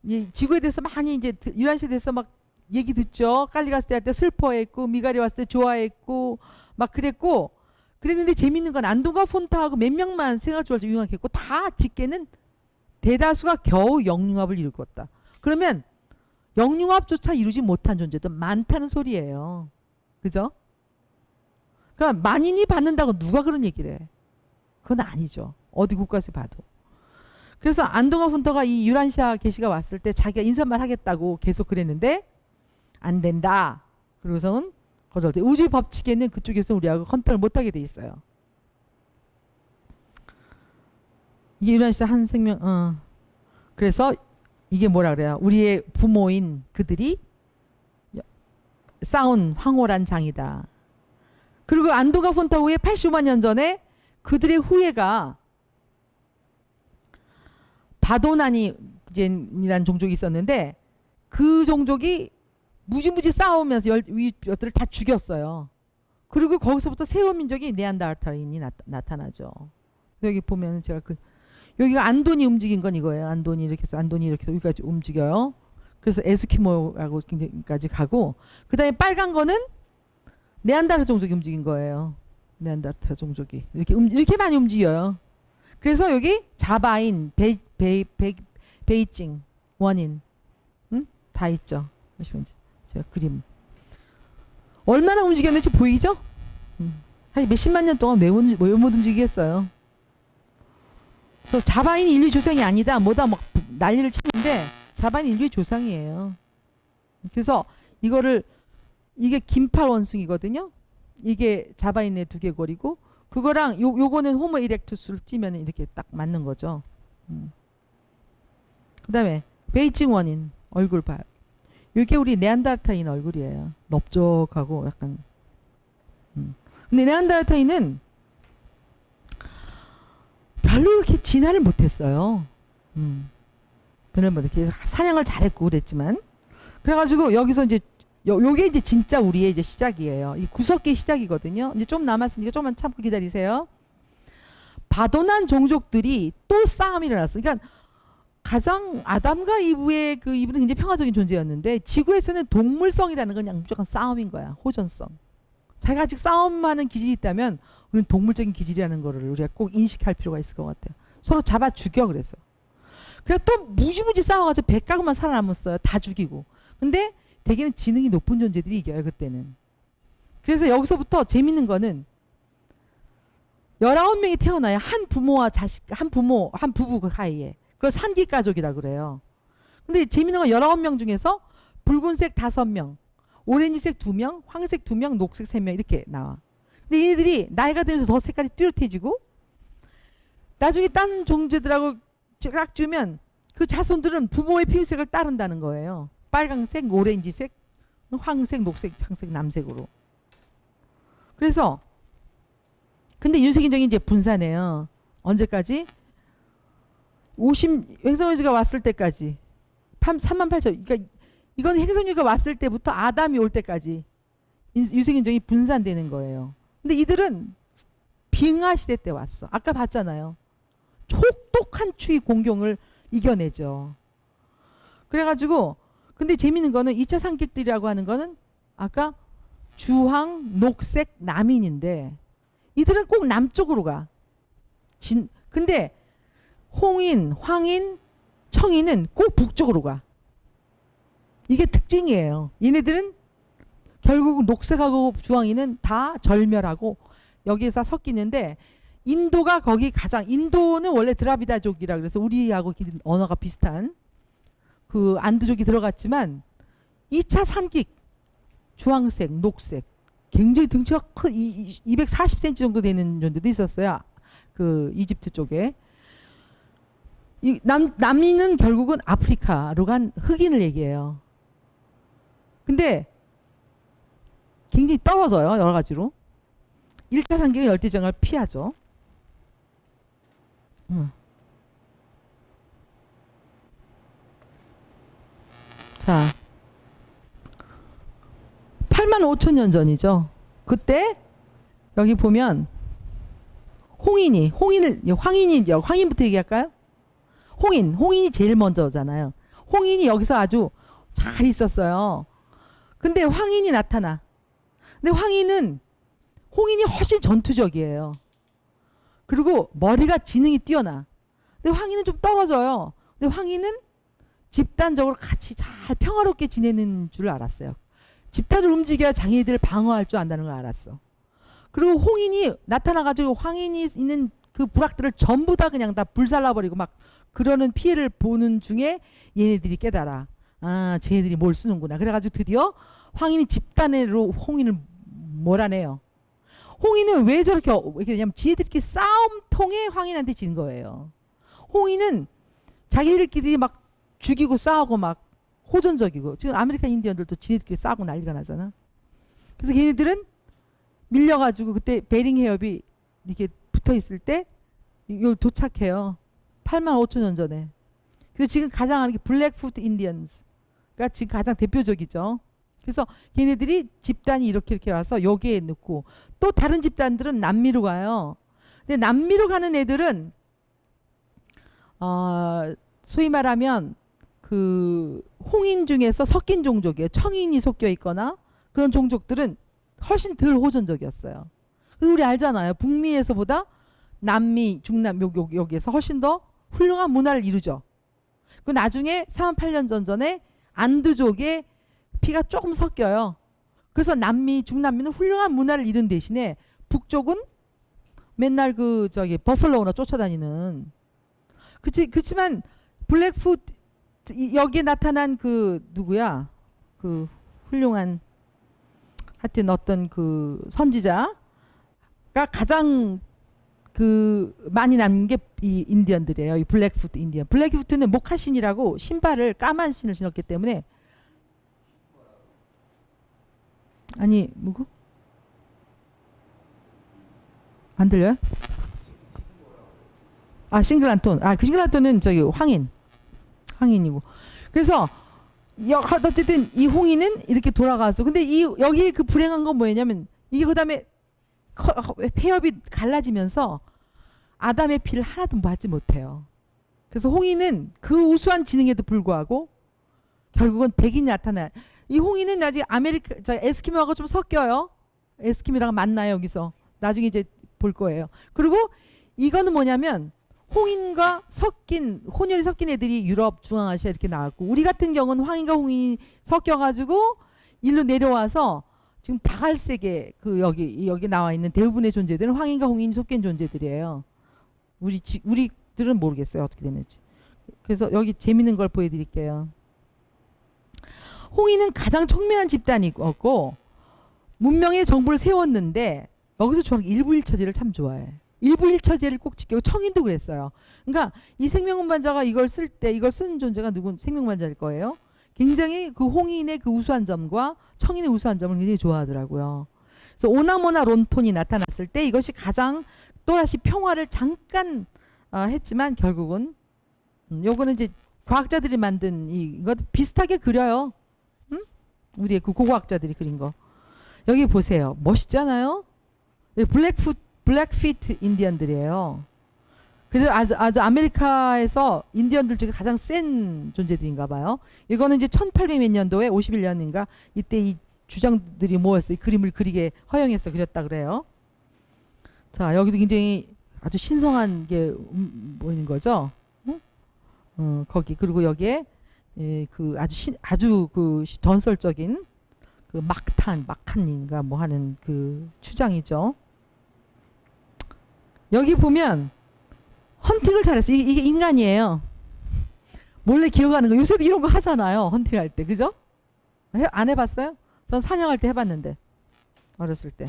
이 지구에 대해서 많이 이제 유란시에 대해서 막 얘기 듣죠. 깔리 갔을 때 할 때 슬퍼했고 미가리 왔을 때 좋아했고 막 그랬는데 재밌는 건 안도가 폰타하고 몇 명만 생활조화를 융합했고 다 직계는 대다수가 겨우 영융합을 이루었다. 그러면 영융합조차 이루지 못한 존재도 많다는 소리예요. 그죠? 그러니까 만인이 받는다고 누가 그런 얘기를 해? 그건 아니죠. 어디 국가에서 봐도. 그래서 안도가 폰타가 이 유란시아 계시가 왔을 때 자기가 인사말 하겠다고 계속 그랬는데 안 된다. 그러고서는 거절돼. 우주 법칙에는 그쪽에서 우리하고 컨택을 못하게 돼 있어요. 이게 유난시대 한 생명. 그래서 이게 뭐라 그래요? 우리의 부모인 그들이 쌓은 황홀한 장이다. 그리고 안도가 폰타우의 85만 년 전에 그들의 후예가 바도난이라는 종족이 있었는데 그 종족이 무지무지 싸우면서 이것들을 다 죽였어요. 그리고 거기서부터 새로운 민족이 네안데르탈인이 나타나죠. 여기 보면 제가 여기가 안돈이 움직인 건 이거예요. 안돈이 이렇게 해서 여기까지 움직여요. 그래서 에스키모라고까지 가고 그다음에 빨간 거는 네안데르탈 종족이 움직인 거예요. 네안데르탈 종족이 이렇게 많이 움직여요. 그래서 여기 자바인, 베이징, 원인 다 있죠. 보시면 제가 그림 얼마나 움직였는지 보이죠? 한 몇십만 년 동안 왜 못 움직이겠어요. 그래서 자바인이 인류 조상이 아니다. 뭐다 막 난리를 치는데 자바인 인류의 조상이에요. 그래서 이게 긴팔 원숭이거든요. 이게 자바인의 두개골이고 그거랑 요거는 호모 이렉투스를 찌면 이렇게 딱 맞는 거죠. 그다음에 베이징 원인 얼굴 봐요. 이게 우리 네안데르탈인 얼굴이에요. 넓적하고 약간. 근데 네안데르탈인은 별로 그렇게 진화를 못했어요. 별로 못했고 사냥을 잘했고 그랬지만 그래가지고 여기서 이제 요게 이제 진짜 우리의 이제 시작이에요. 이 구석기 시작이거든요. 이제 좀 남았으니까 좀만 참고 기다리세요. 바도난 종족들이 또 싸움이 일어났어. 그러니까 가장 아담과 이브의 이브는 굉장히 평화적인 존재였는데 지구에서는 동물성이라는 건 그냥 무조건 싸움인 거야. 호전성. 자기가 아직 싸움하는 기질이 있다면 우리는 동물적인 기질이라는 거를 우리가 꼭 인식할 필요가 있을 것 같아요. 서로 잡아 죽여 그래서. 그래서 또 무지무지 싸워가지고 100가구만 살아남았어요. 다 죽이고. 근데 대개는 지능이 높은 존재들이 이겨요. 그때는. 그래서 여기서부터 재밌는 거는 19명이 태어나요. 한 부모와 자식, 한 부부 사이에. 그걸 산기가족이라 그래요. 근데 재밌는 건 19명 중에서 붉은색 5명, 오렌지색 2명, 황색 2명, 녹색 3명 이렇게 나와. 근데 얘네들이 나이가 들면서 더 색깔이 뚜렷해지고 나중에 딴 종제들하고 쫙 주면 그 자손들은 부모의 피부색을 따른다는 거예요. 빨강색, 오렌지색, 황색, 녹색, 장색, 남색으로. 그래서 근데 유색인종이 이제 분산해요. 언제까지? 행성유지가 왔을 때까지 38,000. 그러니까 이건 행성유지가 왔을 때부터 아담이 올 때까지 유색인종이 분산되는 거예요. 근데 이들은 빙하 시대 때 왔어. 아까 봤잖아요. 혹독한 추위 공경을 이겨내죠. 그래가지고 근데 재밌는 거는 2차 상객들이라고 하는 거는 아까 주황, 녹색, 남인인데 이들은 꼭 남쪽으로 가. 근데 홍인, 황인, 청인은 꼭 북쪽으로 가. 이게 특징이에요. 얘네들은 결국 녹색하고 주황인은 다 절멸하고 여기에서 섞이는데 인도가 거기 인도는 원래 드라비다족이라 그래서 우리하고 언어가 비슷한 그 안드족이 들어갔지만 2차 산객 주황색, 녹색 굉장히 등치가 큰 240cm 정도 되는 존재도 있었어요. 그 이집트 쪽에. 남인은 결국은 아프리카로 간 흑인을 얘기해요. 근데 굉장히 떨어져요. 여러 가지로. 1차 산객은 열대정을 피하죠. 자, 85,000년 전이죠. 그때 여기 보면 황인부터 얘기할까요? 홍인이 제일 먼저잖아요. 홍인이 여기서 아주 잘 있었어요. 근데 황인이 나타나. 근데 홍인이 훨씬 전투적이에요. 그리고 머리가 지능이 뛰어나. 근데 황인은 좀 떨어져요. 근데 황인은 집단적으로 같이 잘 평화롭게 지내는 줄 알았어요. 집단을 움직여야 장애인들을 방어할 줄 안다는 걸 알았어. 그리고 홍인이 나타나가지고 황인이 있는 그 부락들을 전부 다 그냥 다 불살라버리고 막 그러는 피해를 보는 중에 얘네들이 깨달아. 아, 쟤네들이 뭘 쓰는구나. 그래가지고 드디어 황인이 집단으로 홍인을 몰아내요. 홍인은 왜 저렇게 되냐면 지네들끼리 싸움통에 황인한테 진 거예요. 홍인은 자기들끼리 막 죽이고 싸우고 막 호전적이고, 지금 아메리칸 인디언들도 지네들끼리 싸우고 난리가 나잖아. 그래서 걔네들은 밀려가지고 그때 베링 해협이 이렇게 붙어 있을 때 이거 도착해요. 85,000년 전에. 그래서 지금 가장 하는 게 블랙푸트 인디언스가 지금 가장 대표적이죠. 그래서 걔네들이 집단이 이렇게 와서 여기에 넣고, 또 다른 집단들은 남미로 가요. 근데 남미로 가는 애들은 소위 말하면 그 홍인 중에서 섞인 종족이에요. 청인이 섞여 있거나 그런 종족들은 훨씬 덜 호전적이었어요. 우리 알잖아요. 북미에서보다 남미, 중남 여기에서 훨씬 더 훌륭한 문화를 이루죠. 그 나중에 3만 8년 전에 안드족의 피가 조금 섞여요. 그래서 남미, 중남미는 훌륭한 문화를 이룬 대신에 북쪽은 맨날 그 저기 버플로우나 쫓아다니는. 그렇지만 블랙풋 여기에 나타난 그 누구야? 그 훌륭한 하여튼 어떤 그 선지자가 가장 그 많이 남긴 게 이 인디언들이에요. 이 블랙푸트 인디언. 블랙푸트는 모카신이라고 신발을 까만 신을 신었기 때문에. 아니 뭐고? 안 들려요? 싱글란톤. 그 싱글란톤은 저기 황인이고. 그래서 어쨌든 이 홍인은 이렇게 돌아가서, 근데 여기 그 불행한 건 뭐냐면 이게 그다음에 폐업이 갈라지면서 아담의 피를 하나도 받지 못해요. 그래서 홍인은 그 우수한 지능에도 불구하고 결국은 백인이 나타나요. 이 홍인은 아직 에스키모하고 좀 섞여요. 에스키모랑 만나요 여기서. 나중에 이제 볼 거예요. 그리고 이거는 뭐냐면 홍인과 혼혈이 섞인 애들이 유럽, 중앙아시아 이렇게 나왔고, 우리 같은 경우는 황인과 홍인이 섞여가지고 일로 내려와서 지금 다갈색의 그 여기 나와 있는 대부분의 존재들은 황인과 홍인이 섞인 존재들이에요. 우리들은 모르겠어요 어떻게 됐는지. 그래서 여기 재밌는 걸 보여드릴게요. 홍인은 가장 총명한 집단이었고 문명의 정부를 세웠는데, 여기서 좋아하는 게 일부일처제를 참 좋아해. 일부일처제를 꼭 지키고, 청인도 그랬어요. 그러니까 이 생명운반자가 이걸 쓸 때 이걸 쓰는 존재가 누군 생명운반자일 거예요. 굉장히 그 홍인의 그 우수한 점과 청인의 우수한 점을 굉장히 좋아하더라고요. 그래서 오나모나 론톤이 나타났을 때 이것이 가장 또다시 평화를 잠깐 했지만, 결국은 요거는 이제 과학자들이 만든 이거 비슷하게 그려요. 응? 우리의 그 고고학자들이 그린 거. 여기 보세요. 멋있잖아요. 블랙피트 인디언들이에요. 그래서 아주 아메리카에서 인디언들 중에 가장 센 존재들인가 봐요. 이거는 이제 1800몇 년도에 51년인가 이때 이 주장들이 모였어요. 이 그림을 그리게 허용해서 그렸다 그래요. 자, 여기도 굉장히 아주 신성한 게 보이는 거죠. 거기. 그리고 여기에 그 아주 그 전설적인 그 막한인가 뭐 하는 그 추장이죠. 여기 보면 헌팅을 잘했어요. 이게 인간이에요. 몰래 기어가는 거. 요새도 이런 거 하잖아요. 헌팅할 때. 그죠? 안 해봤어요? 전 사냥할 때 해봤는데. 어렸을 때.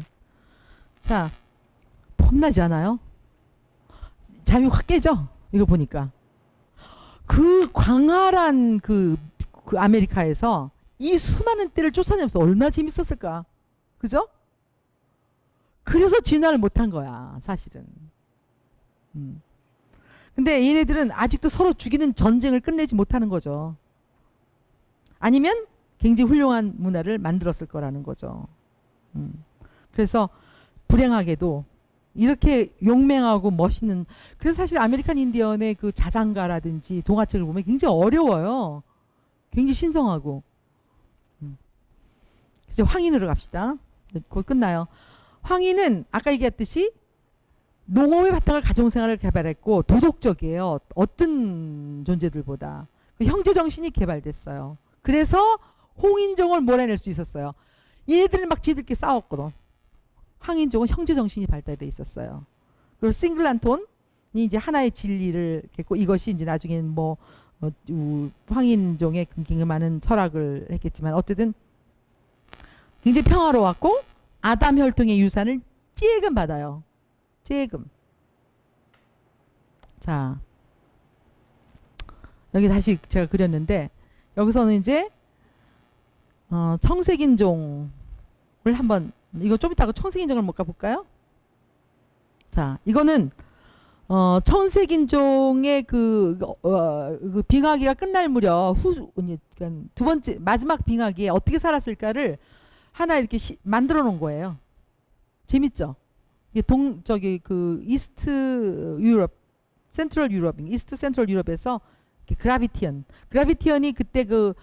자, 폼나지 않아요? 잠이 확 깨죠? 이거 보니까. 그 광활한 그 아메리카에서 이 수많은 떼를 쫓아내면서 얼마나 재밌었을까? 그죠? 그래서 진화를 못한 거야, 사실은. 근데 얘네들은 아직도 서로 죽이는 전쟁을 끝내지 못하는 거죠. 아니면 굉장히 훌륭한 문화를 만들었을 거라는 거죠. 그래서 불행하게도 이렇게 용맹하고 멋있는, 그래서 사실 아메리칸 인디언의 그 자장가라든지 동화책을 보면 굉장히 어려워요. 굉장히 신성하고. 이제 황인으로 갑시다. 곧 끝나요. 황인은 아까 얘기했듯이 농업의 바탕을 가정생활을 개발했고 도덕적이에요. 어떤 존재들보다. 그 형제정신이 개발됐어요. 그래서 홍인종을 몰아낼 수 있었어요. 얘네들은 막 지들끼리 싸웠거든. 황인종은 형제정신이 발달돼 있었어요. 그리고 싱글란톤이 이제 하나의 진리를 겠고, 이것이 이제 나중에는 뭐 황인종의 굉장히 많은 철학을 했겠지만, 어쨌든 굉장히 평화로웠고 아담 혈통의 유산을 찌금 받아요. 찌금. 자, 여기 다시 제가 그렸는데 여기서는 이제 청색인종을 한번 이거 좀 이따가 청색인종을 한번 볼까요? 자, 이거는 청색인종의 그 빙하기가 끝날 무렵 그러니까 두 번째 마지막 빙하기에 어떻게 살았을까를 하나 이렇게 만들어 놓은 거예요. 재밌죠? 이게 저기 그 이스트 유럽, 센트럴 유럽, 이스트 센트럴 유럽에서 그라비티언이 그때 그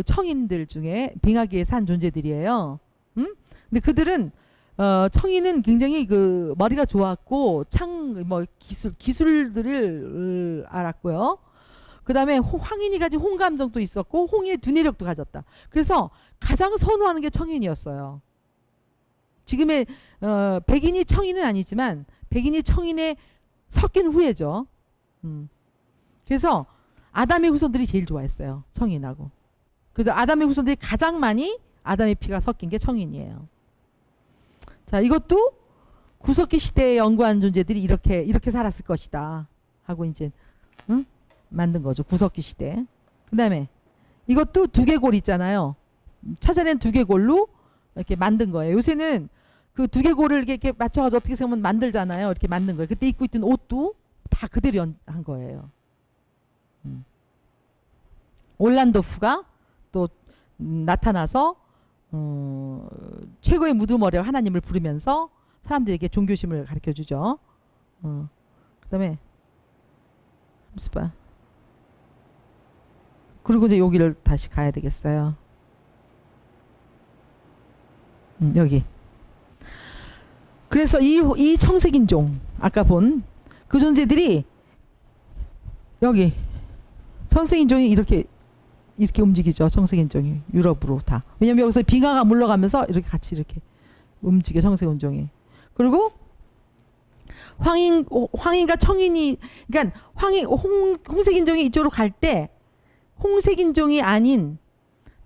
청인들 중에 빙하기에 산 존재들이에요. 근데 그들은 청인은 굉장히 그 머리가 좋았고 뭐 기술들을 알았고요. 그 다음에 황인이 가진 홍감정도 있었고 홍인의 두뇌력도 가졌다. 그래서 가장 선호하는 게 청인이었어요. 지금의 백인이 청인은 아니지만 백인이 청인에 섞인 후예죠. 그래서 아담의 후손들이 제일 좋아했어요. 청인하고. 그래서 아담의 후손들이 가장 많이 아담의 피가 섞인 게 청인이에요. 자, 이것도 구석기 시대에 연구한 존재들이 이렇게 살았을 것이다 하고 이제 만든 거죠. 구석기 시대. 그다음에 이것도 두개골 있잖아요. 찾아낸 두개골로 이렇게 만든 거예요. 요새는 그 두개골을 이렇게 맞춰가지고 어떻게 생각하면 만들잖아요. 이렇게 만든 거예요. 그때 입고 있던 옷도 다 그대로 한 거예요. 올란도프가 또 나타나서 최고의 무드머리와 하나님을 부르면서 사람들에게 종교심을 가르쳐주죠. 그 다음에 그리고 이제 여기를 다시 가야 되겠어요. 여기. 그래서 이 청색인종 아까 본 그 존재들이 여기 청색인종이 이렇게 움직이죠. 청색인종이 유럽으로 다. 왜냐면 여기서 빙하가 물러가면서 이렇게 같이 이렇게 움직여 청색인종이. 그리고 황인과 청인이 그러니까 홍색인종이 이쪽으로 갈 때 홍색인종이 아닌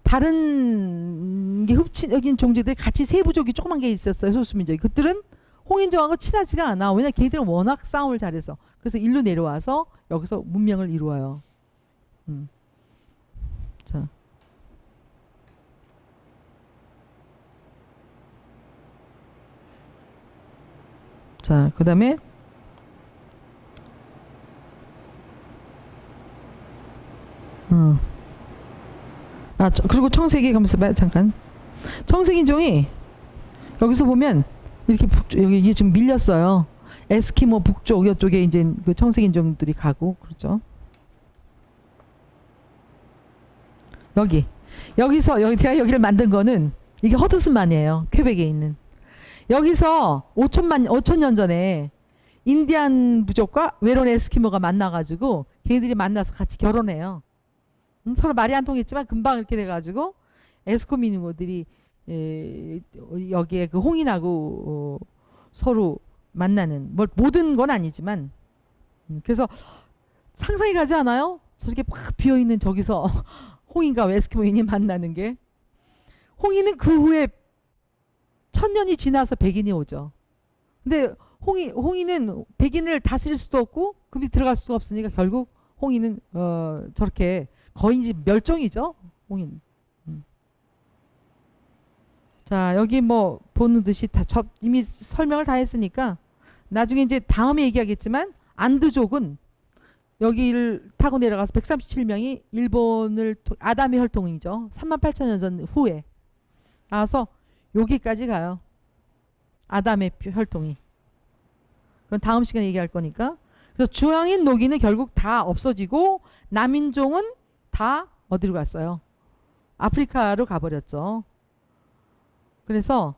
다른 게 흡친적인 종족들이 같이 세부족이 조그만 게 있었어요. 소수민족이. 그들은 홍인종하고 친하지가 않아. 왜냐면 걔들은 워낙 싸움을 잘해서. 그래서 일로 내려와서 여기서 문명을 이루어요. 자. 자, 그 다음에 그리고 청색이 가면서 봐요. 잠깐. 청색인종이 여기서 보면 이렇게 여기 이게 지금 밀렸어요. 에스키모 북쪽 이쪽에 이제 그 청색인종들이 가고 그렇죠. 여기서 제가 여기를 만든 거는 이게 허드슨만이에요. 퀘벡에 있는. 여기서 5천년 전에 인디안 부족과 외로운 에스키모가 만나가지고 걔들이 만나서 같이 결혼해요. 서로 말이 안 통했지만 금방 이렇게 돼가지고 에스코미누들이 여기에 그 홍인하고 서로 만나는 뭐 모든 건 아니지만 그래서 상상이 가지 않아요? 저렇게 막 비어있는 저기서 홍인과 에스키모인이 만나는 게. 홍인은 그 후에 1000년이 지나서 백인이 오죠. 근데 홍인은 백인을 다스릴 수도 없고 금이 들어갈 수가 없으니까 결국 홍인은 저렇게 거의 이제 멸종이죠. 홍인. 자, 여기 뭐 보는 듯이 다 이미 설명을 다 했으니까 나중에 이제 다음에 얘기하겠지만 안드족은 여기를 타고 내려가서 137명이 일본을 아담의 혈통이죠. 38,000년 전 후에 나와서 여기까지 가요. 아담의 혈통이. 그건 다음 시간에 얘기할 거니까. 그래서 중앙인 녹인은 결국 다 없어지고 남인종은 다 어디로 갔어요? 아프리카로 가버렸죠. 그래서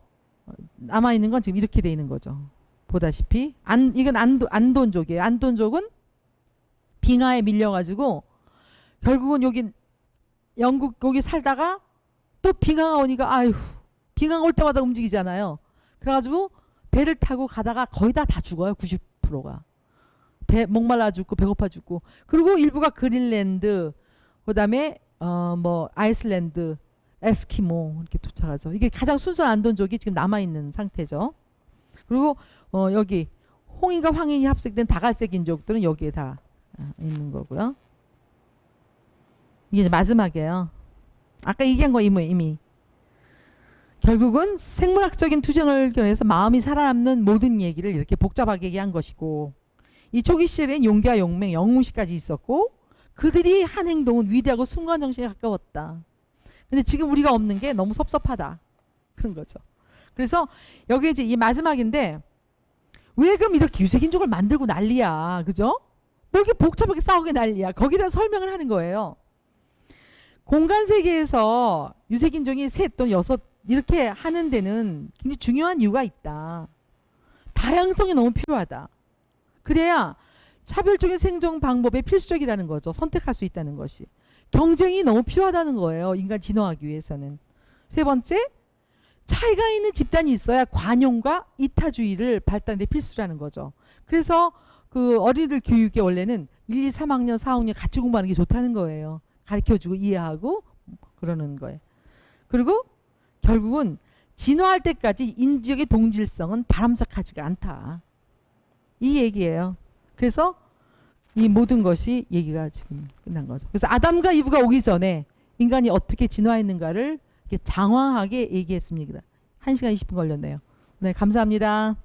남아있는 건 지금 이렇게 돼 있는 거죠. 보다시피 이건 안돈족이에요. 안돈족은 빙하에 밀려가지고 결국은 여기 영국 여기 살다가 또 빙하가 오니까 아휴 빙하가 올 때마다 움직이잖아요. 그래가지고 배를 타고 가다가 거의 다 죽어요. 90%가. 목말라 죽고 배고파 죽고. 그리고 일부가 그린랜드 그다음에 뭐 아이슬란드 에스키모 이렇게 도착하죠. 이게 가장 순수한 안돈족이 지금 남아있는 상태죠. 그리고 여기 홍인과 황인이 합색된 다갈색 인족들은 여기에 다 있는 거고요. 이게 이제 마지막이에요. 아까 얘기한 거 이미. 결국은 생물학적인 투쟁을 겨내서 마음이 살아남는 모든 얘기를 이렇게 복잡하게 얘기한 것이고, 이 초기 시절엔 용기와 용맹, 영웅시까지 있었고, 그들이 한 행동은 위대하고 순간정신에 가까웠다. 근데 지금 우리가 없는 게 너무 섭섭하다. 그런 거죠. 그래서 여기 이제 이 마지막인데, 왜 그럼 이렇게 유색인종을 만들고 난리야. 그죠? 뭐 이렇게 복잡하게 싸우게 난리야. 거기에 대한 설명을 하는 거예요. 공간 세계에서 유색인종이 셋 또는 여섯 이렇게 하는 데는 굉장히 중요한 이유가 있다. 다양성이 너무 필요하다. 그래야 차별적인 생존 방법에 필수적이라는 거죠. 선택할 수 있다는 것이. 경쟁이 너무 필요하다는 거예요. 인간 진화하기 위해서는. 세 번째, 차이가 있는 집단이 있어야 관용과 이타주의를 발달하는 데 필수라는 거죠. 그래서 그 어린이들 교육에 원래는 1, 2, 3학년, 4학년 같이 공부하는 게 좋다는 거예요. 가르쳐주고 이해하고 그러는 거예요. 그리고 결국은 진화할 때까지 인지적의 동질성은 바람직하지가 않다. 이 얘기예요. 그래서 이 모든 것이 얘기가 지금 끝난 거죠. 그래서 아담과 이브가 오기 전에 인간이 어떻게 진화했는가를 이렇게 장황하게 얘기했습니다. 1시간 20분 걸렸네요. 네, 감사합니다.